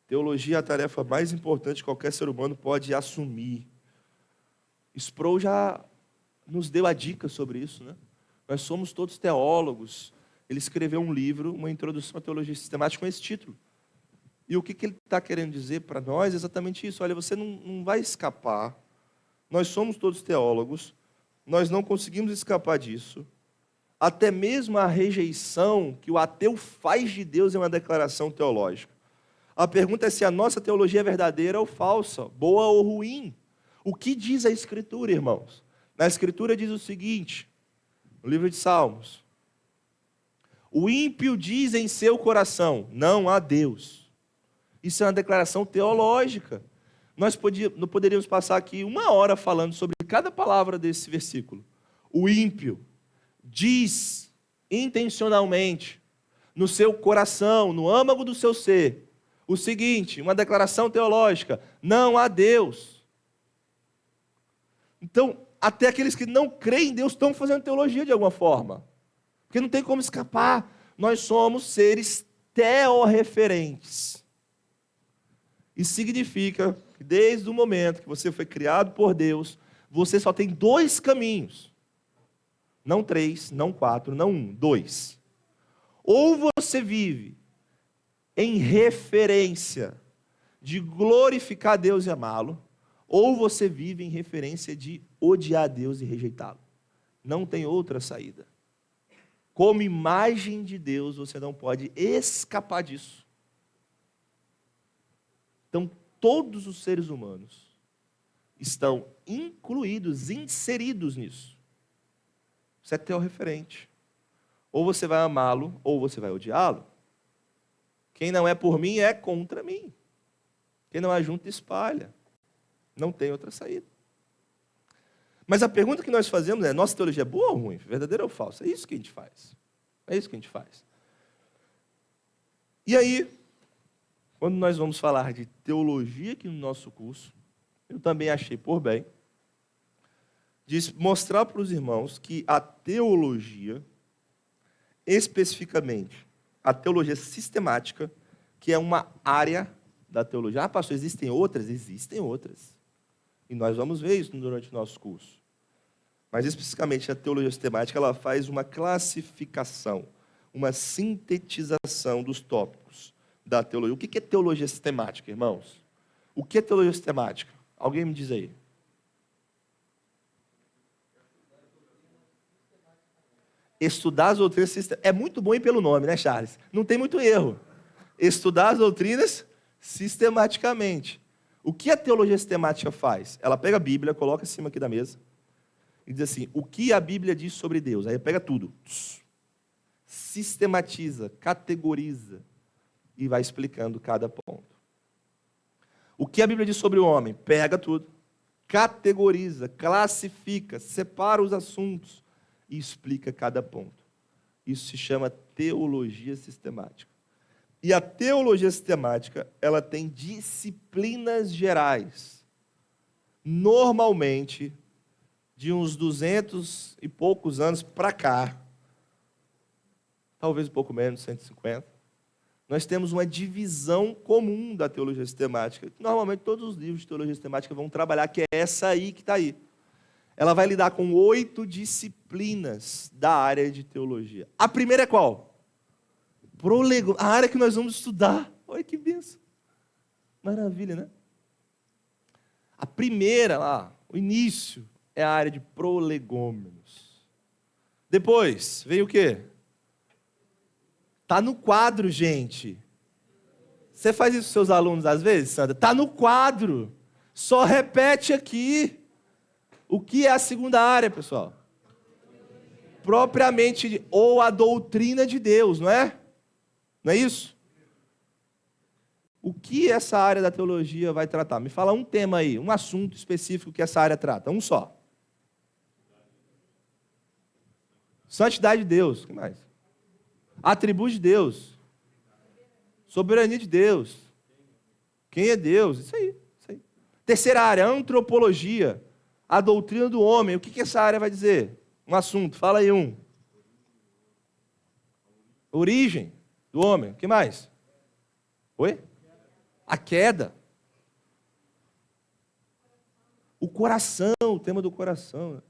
Teologia é a tarefa mais importante que qualquer ser humano pode assumir. Sproul já nos deu a dica sobre isso, né? Nós somos todos teólogos. Ele escreveu um livro, uma introdução à teologia sistemática com esse título. E o que ele está querendo dizer para nós é exatamente isso. Olha, você não vai escapar. Nós somos todos teólogos. Nós não conseguimos escapar disso. Até mesmo a rejeição que o ateu faz de Deus é uma declaração teológica. A pergunta é se a nossa teologia é verdadeira ou falsa, boa ou ruim. O que diz a Escritura, irmãos? Na Escritura diz o seguinte, no livro de Salmos. O ímpio diz em seu coração, não há Deus. Isso é uma declaração teológica. Nós poderíamos passar aqui 1 hora falando sobre cada palavra desse versículo. O ímpio diz intencionalmente, no seu coração, no âmago do seu ser, o seguinte, uma declaração teológica, não há Deus. Então, até aqueles que não creem em Deus estão fazendo teologia de alguma forma. Porque não tem como escapar. Nós somos seres teorreferentes. Isso significa que desde o momento que você foi criado por Deus, você só tem 2 caminhos. Não 3, não 4, não 1, 2. Ou você vive em referência de glorificar Deus e amá-lo, ou você vive em referência de odiar Deus e rejeitá-lo. Não tem outra saída. Como imagem de Deus, você não pode escapar disso. Então, todos os seres humanos estão incluídos, inseridos nisso. Você é teorreferente. Ou você vai amá-lo, ou você vai odiá-lo. Quem não é por mim é contra mim. Quem não é junto espalha. Não tem outra saída. Mas a pergunta que nós fazemos é, nossa teologia é boa ou ruim? Verdadeira ou falsa? É isso que a gente faz. É isso que a gente faz. E aí, quando nós vamos falar de teologia aqui no nosso curso, eu também achei por bem de mostrar para os irmãos que a teologia, especificamente, a teologia sistemática, que é uma área da teologia. Ah, pastor, existem outras? Existem outras. E nós vamos ver isso durante o nosso curso. Mas, especificamente, a teologia sistemática ela faz uma classificação, uma sintetização dos tópicos da teologia. O que é teologia sistemática, irmãos? O que é teologia sistemática? Alguém me diz aí. Estudar as doutrinas sistemáticas. É muito bom ir pelo nome, né, Charles? Não tem muito erro. Estudar as doutrinas sistematicamente. O que a teologia sistemática faz? Ela pega a Bíblia, coloca em cima aqui da mesa e diz assim, o que a Bíblia diz sobre Deus? Aí pega tudo, sistematiza, categoriza e vai explicando cada ponto. O que a Bíblia diz sobre o homem? Pega tudo, categoriza, classifica, separa os assuntos e explica cada ponto. Isso se chama teologia sistemática. E a teologia sistemática, ela tem disciplinas gerais. Normalmente, de uns 200 e poucos anos para cá, talvez um pouco menos, 150, nós temos uma divisão comum da teologia sistemática. Normalmente, todos os livros de teologia sistemática vão trabalhar, que é essa aí que está aí. Ela vai lidar com 8 disciplinas da área de teologia. A primeira é qual? A área que nós vamos estudar. Olha que benção. Maravilha, né? A primeira lá, o início, é a área de prolegômenos. Depois, veio o quê? Está no quadro, gente. Você faz isso com seus alunos às vezes, Sandra? Está no quadro. Só repete aqui. O que é a segunda área, pessoal? Propriamente, ou a doutrina de Deus, não é? Não é isso? O que essa área da teologia vai tratar? Me fala um tema aí, um assunto específico que essa área trata. Um só. Santidade de Deus. O que mais? Atributos de Deus. Soberania de Deus. Quem é Deus? Isso aí. Terceira área, antropologia. A doutrina do homem. O que essa área vai dizer? Um assunto. Fala aí um. Origem do homem. O que mais? Oi? A queda. O coração, o tema do coração.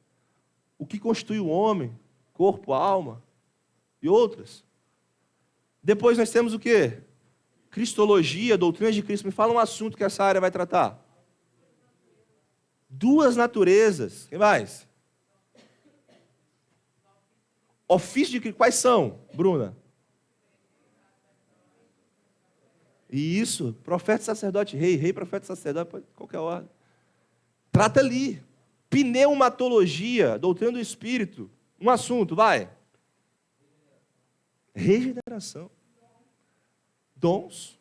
O que constitui o homem? Corpo, alma e outras. Depois nós temos o quê? Cristologia, doutrina de Cristo. Me fala um assunto que essa área vai tratar. 2 naturezas. Quem mais? Ofício de Cristo. Quais são, Bruna? Isso, profeta, sacerdote, rei, profeta, sacerdote, qualquer ordem. Trata ali. Pneumatologia, doutrina do Espírito. Um assunto, vai. Regeneração. Dons.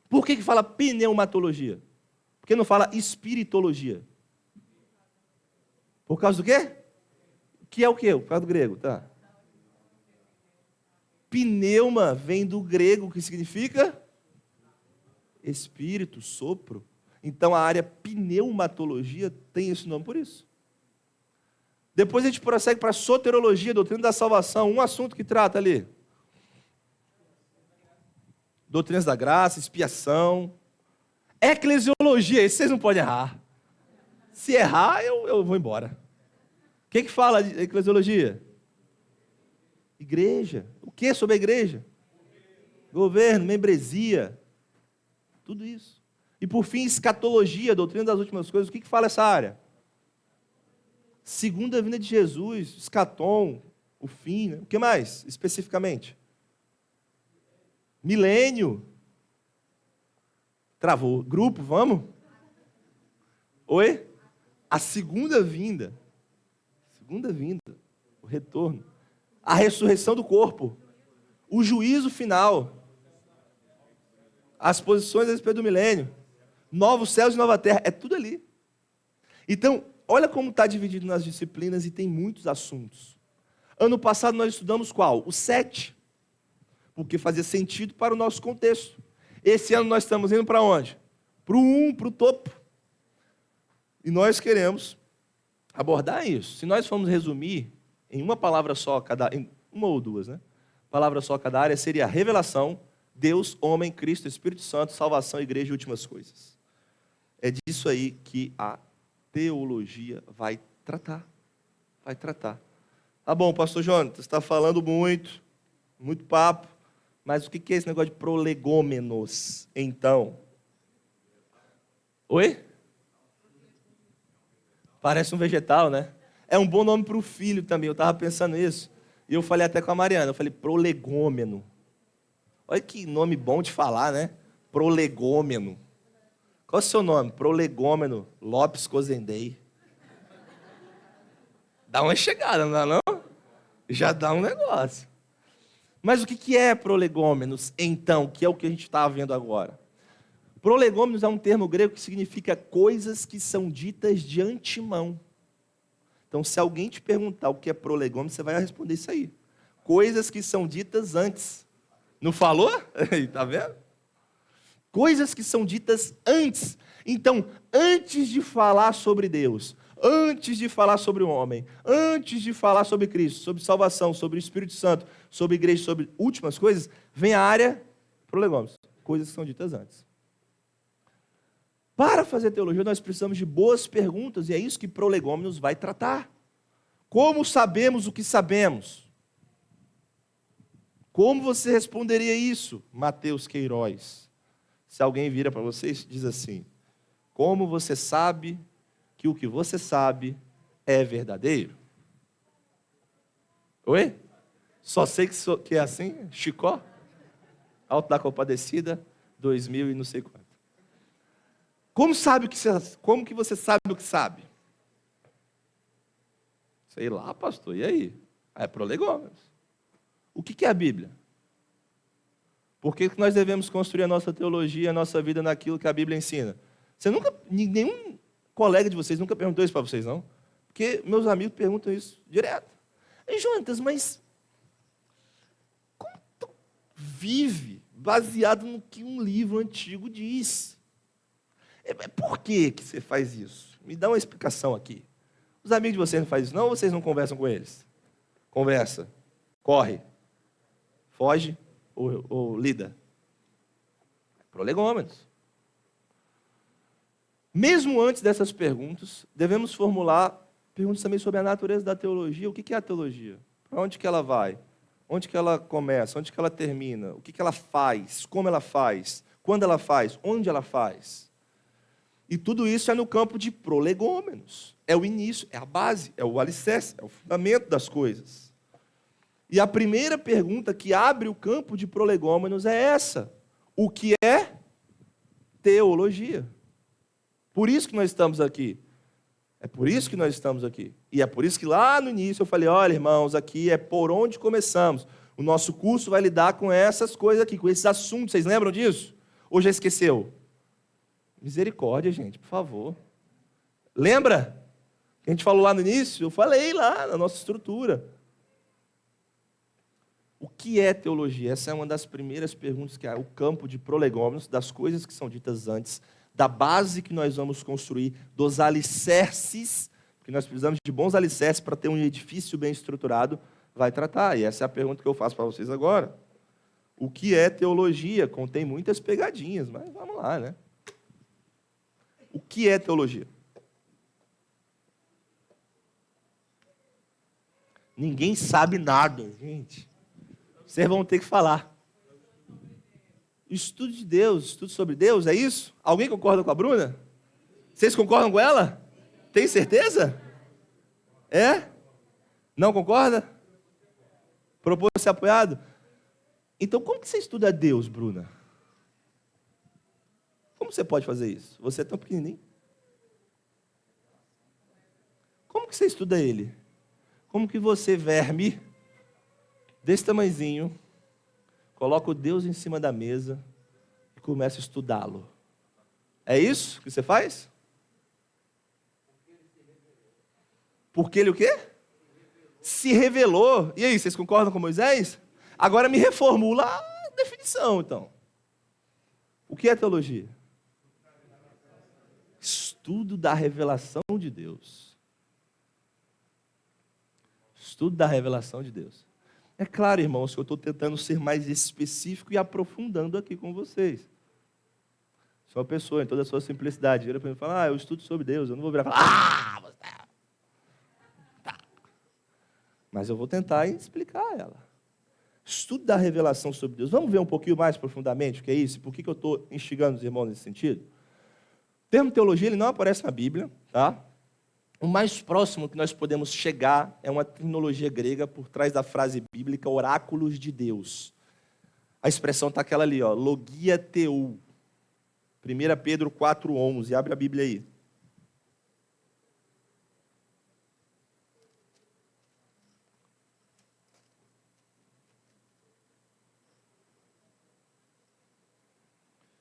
Por que fala pneumatologia? Por que não fala espiritologia? Por causa do quê? Que é o quê? Por causa do grego, tá? Pneuma vem do grego, que significa espírito, sopro. Então a área pneumatologia tem esse nome por isso. Depois a gente prossegue para a soterologia, doutrina da salvação, um assunto que trata ali. Doutrinas da graça, expiação. Eclesiologia, esse vocês não podem errar. Se errar, eu vou embora. O que fala de eclesiologia? Igreja. O que sobre a igreja? Governo, membresia. Tudo isso. E por fim, escatologia, doutrina das últimas coisas. O que fala essa área? Segunda vinda de Jesus, escatom, o fim. Né? O que mais, especificamente? Milênio. Travou. Grupo, vamos? Oi? A segunda vinda. Segunda vinda. O retorno. A ressurreição do corpo. O juízo final. As posições a respeito do milênio. Novos céus e nova terra. É tudo ali. Então, olha como está dividido nas disciplinas e tem muitos assuntos. Ano passado nós estudamos qual? O 7. Porque fazia sentido para o nosso contexto. Esse ano nós estamos indo para onde? Para o 1, para o topo. E nós queremos abordar isso. Se nós formos resumir em uma palavra só, em uma ou duas, né? palavra só cada área, seria revelação, Deus, homem, Cristo, Espírito Santo, salvação, igreja e últimas coisas. É disso aí que a teologia vai tratar. Vai tratar. Tá bom, pastor Jonas, você está falando muito papo, mas o que é esse negócio de prolegômenos, então? Oi? Parece um vegetal, né? É um bom nome para o filho também, eu estava pensando nisso. E eu falei até com a Mariana, eu falei prolegômeno. Olha que nome bom de falar, né? Prolegômeno. Qual é o seu nome? Prolegômeno Lopes Cozendei. Dá uma chegada, não dá não? Já dá um negócio. Mas o que é prolegômenos, então, que é o que a gente está vendo agora? Prolegômenos é um termo grego que significa coisas que são ditas de antemão. Então, se alguém te perguntar o que é prolegômeno, você vai responder isso aí. Coisas que são ditas antes. Não falou? Está vendo? Coisas que são ditas antes. Então, antes de falar sobre Deus, antes de falar sobre o homem, antes de falar sobre Cristo, sobre salvação, sobre o Espírito Santo, sobre igreja, sobre últimas coisas, vem a área prolegômenos. Coisas que são ditas antes. Para fazer teologia, nós precisamos de boas perguntas, e é isso que prolegômenos vai tratar. Como sabemos o que sabemos? Como você responderia isso, Mateus Queiroz? Se alguém vira para você e diz assim, como você sabe que o que você sabe é verdadeiro? Oi? Só sei que é assim? Chicó? Alto da Compadecida, 2000 e não sei quanto. Como que você sabe o que sabe? Sei lá, pastor, e aí? É prolegômenos. O que é a Bíblia? Por que nós devemos construir a nossa teologia, a nossa vida naquilo que a Bíblia ensina? Nenhum colega de vocês nunca perguntou isso para vocês, não? Porque meus amigos perguntam isso direto. E Jonatas, mas como tu vive baseado no que um livro antigo diz? Por que você faz isso? Me dá uma explicação aqui. Os amigos de vocês não fazem isso, não? Ou vocês não conversam com eles? Conversa. Corre. Foge ou lida. Prolegômenos. Mesmo antes dessas perguntas, devemos formular perguntas também sobre a natureza da teologia. O que é a teologia? Para onde que ela vai? Onde que ela começa? Onde que ela termina? O que ela faz? Como ela faz? Quando ela faz? Onde ela faz? E tudo isso é no campo de prolegômenos. É o início, é a base, é o alicerce, é o fundamento das coisas. E a primeira pergunta que abre o campo de prolegômenos é essa. O que é teologia? Por isso que nós estamos aqui. É por isso que nós estamos aqui. E é por isso que lá no início eu falei, olha, irmãos, aqui é por onde começamos. O nosso curso vai lidar com essas coisas aqui, com esses assuntos. Vocês lembram disso? Ou já esqueceu? Misericórdia, gente, por favor. Lembra? A gente falou lá no início? Eu falei lá na nossa estrutura. O que é teologia? Essa é uma das primeiras perguntas que é o campo de prolegômenos, das coisas que são ditas antes, da base que nós vamos construir, dos alicerces, porque nós precisamos de bons alicerces para ter um edifício bem estruturado, vai tratar. E essa é a pergunta que eu faço para vocês agora. O que é teologia? Contém muitas pegadinhas, mas vamos lá, né? O que é teologia? Ninguém sabe nada, gente. Vocês vão ter que falar. Estudo de Deus, estudo sobre Deus, é isso? Alguém concorda com a Bruna? Vocês concordam com ela? Tem certeza? É? Não concorda? Propôs ser apoiado? Então, como que você estuda Deus, Bruna? Como você pode fazer isso? Você é tão pequenininho. Como que você estuda Ele? Como que você, verme, desse tamanhozinho, coloca o Deus em cima da mesa e começa a estudá-lo? É isso que você faz? Porque ele o quê? Se revelou. E aí, vocês concordam com Moisés? Agora me reformula a definição, então. O que é teologia? Estudo da revelação de Deus. Estudo da revelação de Deus. É claro, irmãos, que eu estou tentando ser mais específico e aprofundando aqui com vocês. Sou uma pessoa, em toda a sua simplicidade, vira para mim e fala, eu estudo sobre Deus, eu não vou virar e falar, você tá. Mas eu vou tentar explicar ela. Estudo da revelação sobre Deus. Vamos ver um pouquinho mais profundamente o que é isso? Por que eu estou instigando os irmãos nesse sentido? O termo teologia ele não aparece na Bíblia, tá? O mais próximo que nós podemos chegar é uma terminologia grega por trás da frase bíblica oráculos de Deus. A expressão está aquela ali, logia teu. 1 Pedro 4,11. Abre a Bíblia aí.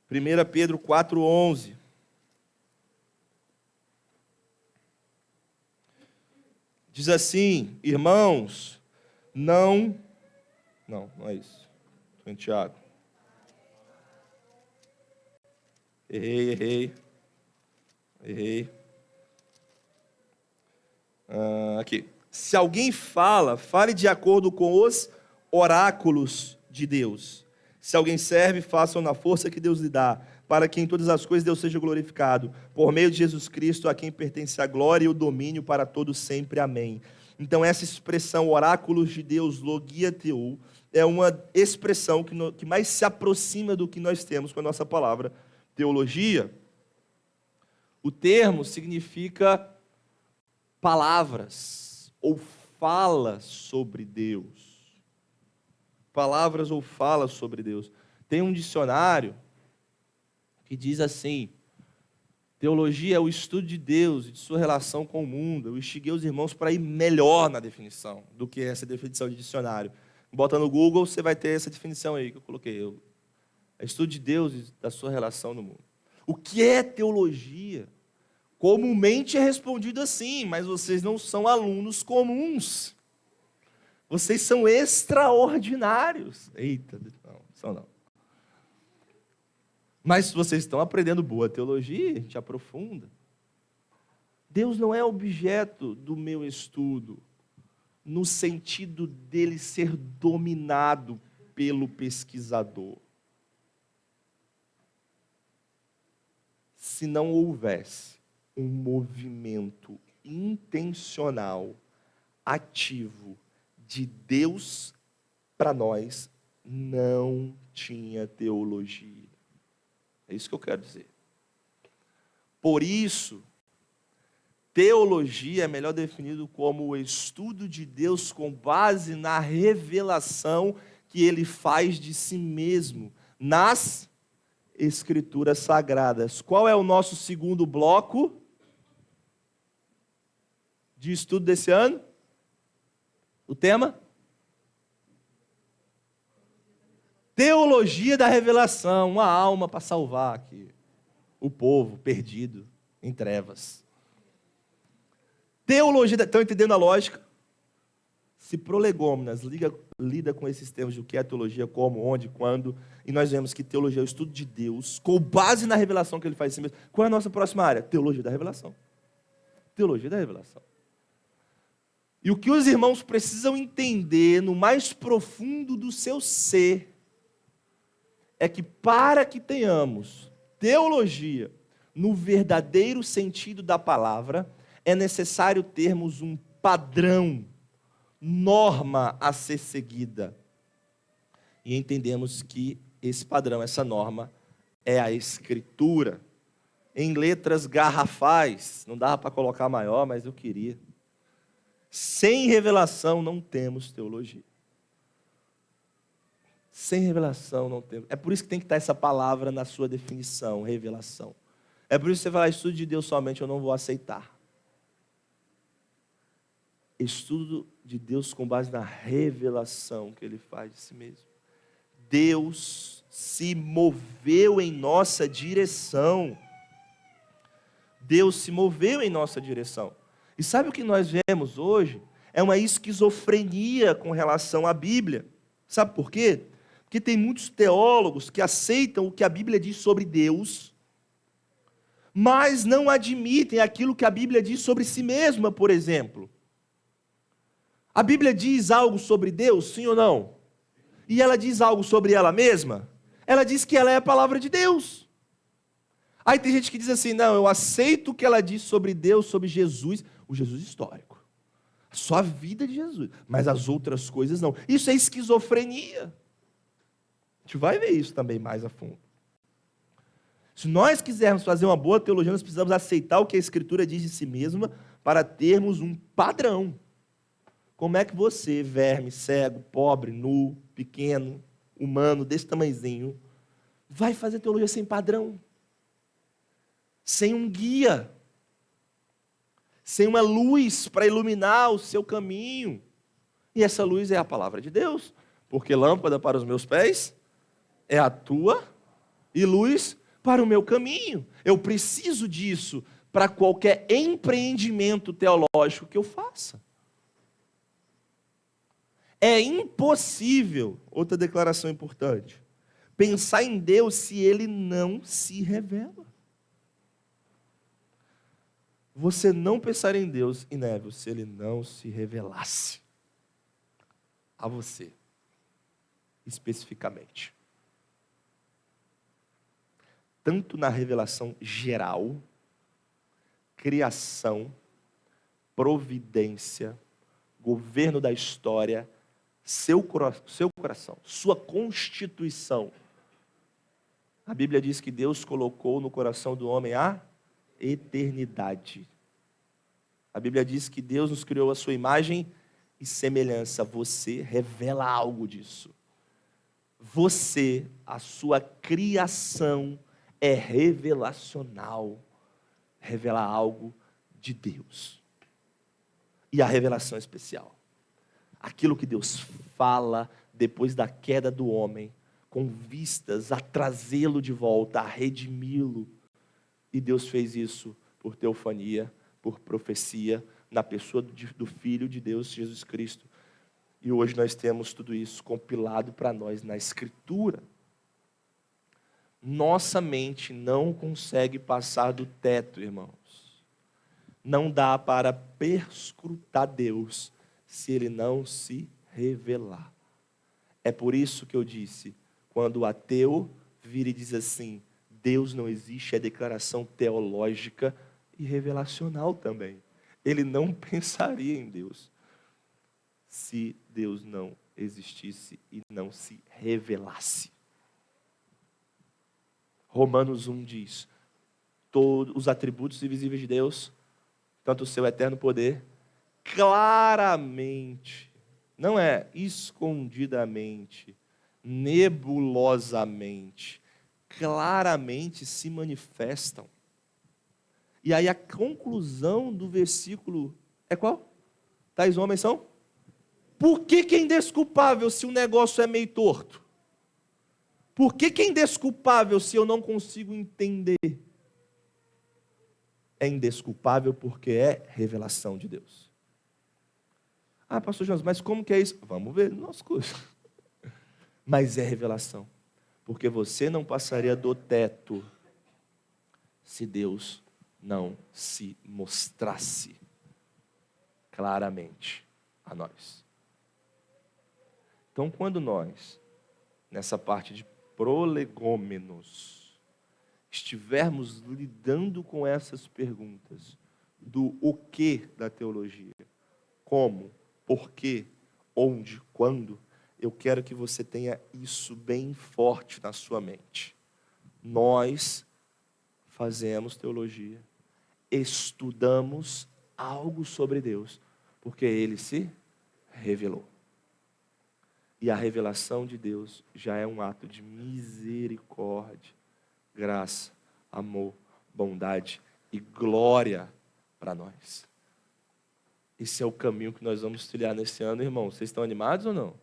Primeira Pedro 4,11. Diz assim, irmãos, não é isso. Estou em Tiago. Errei. Aqui. Se alguém fale de acordo com os oráculos de Deus. Se alguém serve, façam na força que Deus lhe dá, para que em todas as coisas Deus seja glorificado, por meio de Jesus Cristo, a quem pertence a glória e o domínio para todos sempre. Amém. Então, essa expressão, oráculos de Deus, logia teu, é uma expressão que mais se aproxima do que nós temos com a nossa palavra teologia. O termo significa palavras ou fala sobre Deus. Palavras ou fala sobre Deus. Tem um dicionário que diz assim, teologia é o estudo de Deus e de sua relação com o mundo. Eu instiguei os irmãos para ir melhor na definição do que essa definição de dicionário. Bota no Google, você vai ter essa definição aí que eu coloquei. É estudo de Deus e da sua relação no mundo. O que é teologia? Comumente é respondido assim, mas vocês não são alunos comuns. Vocês são extraordinários. Eita, não, são não. Mas se vocês estão aprendendo boa teologia, a gente aprofunda. Deus não é objeto do meu estudo, no sentido dele ser dominado pelo pesquisador. Se não houvesse um movimento intencional, ativo, de Deus para nós, não tinha teologia. É isso que eu quero dizer. Por isso, teologia é melhor definido como o estudo de Deus com base na revelação que ele faz de si mesmo nas Escrituras Sagradas. Qual é o nosso segundo bloco de estudo desse ano? O tema? Teologia da revelação, uma alma para salvar aqui. O povo perdido em trevas. Teologia, estão entendendo a lógica? Se Prolegômenas lida com esses termos do que é teologia, como, onde, quando, e nós vemos que teologia é o estudo de Deus, com base na revelação que ele faz em si mesmo. Qual é a nossa próxima área? Teologia da revelação. Teologia da revelação. E o que os irmãos precisam entender no mais profundo do seu ser é que para que tenhamos teologia no verdadeiro sentido da palavra, é necessário termos um padrão, norma a ser seguida. E entendemos que esse padrão, essa norma, é a Escritura. Em letras garrafais, não dava para colocar maior, mas eu queria. Sem revelação não temos teologia. Sem revelação não temos. É por isso que tem que estar essa palavra na sua definição, revelação. É por isso que você falar estudo de Deus somente, eu não vou aceitar. Estudo de Deus com base na revelação que ele faz de si mesmo. Deus se moveu em nossa direção. Deus se moveu em nossa direção. E sabe o que nós vemos hoje? É uma esquizofrenia com relação à Bíblia. Sabe por quê? Porque tem muitos teólogos que aceitam o que a Bíblia diz sobre Deus, mas não admitem aquilo que a Bíblia diz sobre si mesma, por exemplo. A Bíblia diz algo sobre Deus, sim ou não? E ela diz algo sobre ela mesma? Ela diz que ela é a palavra de Deus. Aí tem gente que diz assim, não, eu aceito o que ela diz sobre Deus, sobre Jesus, o Jesus histórico. Só a vida de Jesus, mas as outras coisas não. Isso é esquizofrenia. A gente vai ver isso também mais a fundo. Se nós quisermos fazer uma boa teologia, nós precisamos aceitar o que a Escritura diz de si mesma para termos um padrão. Como é que você, verme, cego, pobre, nu, pequeno, humano, desse tamanhozinho, vai fazer teologia sem padrão? Sem um guia? Sem uma luz para iluminar o seu caminho? E essa luz é a palavra de Deus, porque lâmpada para os meus pés é a tua e luz para o meu caminho. Eu preciso disso para qualquer empreendimento teológico que eu faça. É impossível, outra declaração importante, pensar em Deus se Ele não se revela. Você não pensaria em Deus, Inével, se Ele não se revelasse a você, especificamente. Tanto na revelação geral, criação, providência, governo da história, seu coração, sua constituição. A Bíblia diz que Deus colocou no coração do homem a eternidade. A Bíblia diz que Deus nos criou a sua imagem e semelhança. Você revela algo disso. Você, a sua criação é revelacional. Revela algo de Deus. E a revelação especial. Aquilo que Deus fala depois da queda do homem, com vistas a trazê-lo de volta, a redimi-lo. E Deus fez isso por teofania, por profecia, na pessoa do Filho de Deus, Jesus Cristo. E hoje nós temos tudo isso compilado para nós na Escritura. Nossa mente não consegue passar do teto, irmãos. Não dá para perscrutar Deus se Ele não se revelar. É por isso que eu disse, quando o ateu vira e diz assim, Deus não existe, é declaração teológica e revelacional também. Ele não pensaria em Deus se Deus não existisse e não se revelasse. Romanos 1 diz, todos os atributos invisíveis de Deus, tanto o seu eterno poder, claramente, não é escondidamente, nebulosamente, claramente se manifestam. E aí a conclusão do versículo é qual? Tais homens são? Por que é indesculpável se o negócio é meio torto? Por que é indesculpável se eu não consigo entender? É indesculpável porque é revelação de Deus. Ah, pastor Jonas, mas como que é isso? Vamos ver no nosso curso. Mas é revelação. Porque você não passaria do teto se Deus não se mostrasse claramente a nós. Então, quando nós, nessa parte de prolegômenos, estivermos lidando com essas perguntas do o que da teologia, como, por quê, onde, quando, eu quero que você tenha isso bem forte na sua mente. Nós fazemos teologia, estudamos algo sobre Deus, porque Ele se revelou. E a revelação de Deus já é um ato de misericórdia, graça, amor, bondade e glória para nós. Esse é o caminho que nós vamos trilhar nesse ano, irmão. Vocês estão animados ou não?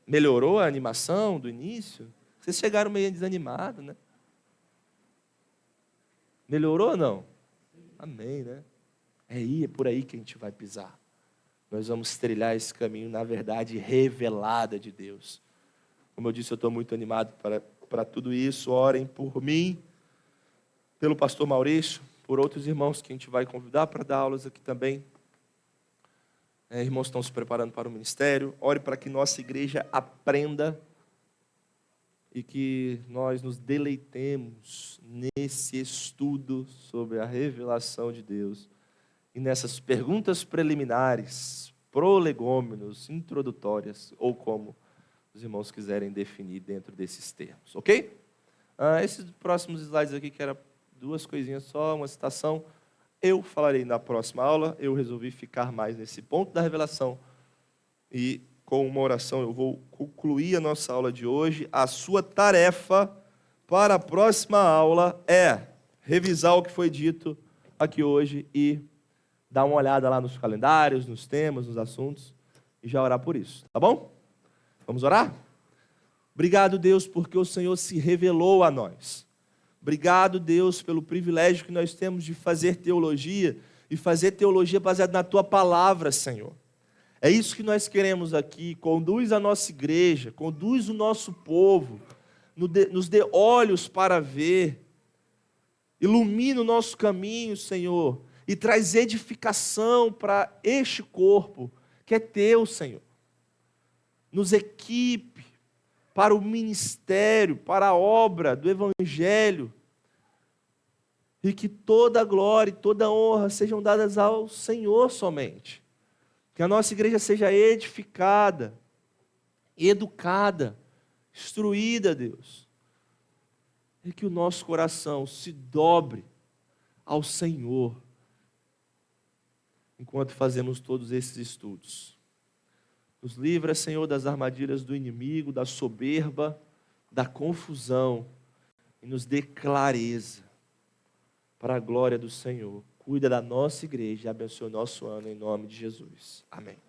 Melhorou a animação do início? Vocês chegaram meio desanimados, né? Melhorou ou não? Amém, né? É por aí que a gente vai pisar. Nós vamos trilhar esse caminho na verdade revelada de Deus. Como eu disse, eu estou muito animado para tudo isso. Orem por mim, pelo pastor Maurício, por outros irmãos que a gente vai convidar para dar aulas aqui também. Irmãos estão se preparando para o ministério. Ore para que nossa igreja aprenda e que nós nos deleitemos nesse estudo sobre a revelação de Deus e nessas perguntas preliminares, prolegômenos, introdutórias, ou como os irmãos quiserem definir dentro desses termos, ok? Esses próximos slides aqui, que era 2 coisinhas só, uma citação, eu falarei na próxima aula. Eu resolvi ficar mais nesse ponto da revelação e com uma oração eu vou concluir a nossa aula de hoje. A sua tarefa para a próxima aula é revisar o que foi dito aqui hoje e dar uma olhada lá nos calendários, nos temas, nos assuntos e já orar por isso, tá bom? Vamos orar? Obrigado, Deus, porque o Senhor se revelou a nós. Obrigado, Deus, pelo privilégio que nós temos de fazer teologia e fazer teologia baseada na Tua palavra, Senhor. É isso que nós queremos aqui. Conduz a nossa igreja, conduz o nosso povo, nos dê olhos para ver, ilumina o nosso caminho, Senhor, e traz edificação para este corpo que é Teu, Senhor. Nos equipe para o ministério, para a obra do Evangelho, e que toda a glória e toda a honra sejam dadas ao Senhor somente. Que a nossa igreja seja edificada, educada, instruída, Deus. E que o nosso coração se dobre ao Senhor, enquanto fazemos todos esses estudos. Nos livra, Senhor, das armadilhas do inimigo, da soberba, da confusão, e nos dê clareza para a glória do Senhor. Cuida da nossa igreja e abençoe o nosso ano em nome de Jesus. Amém.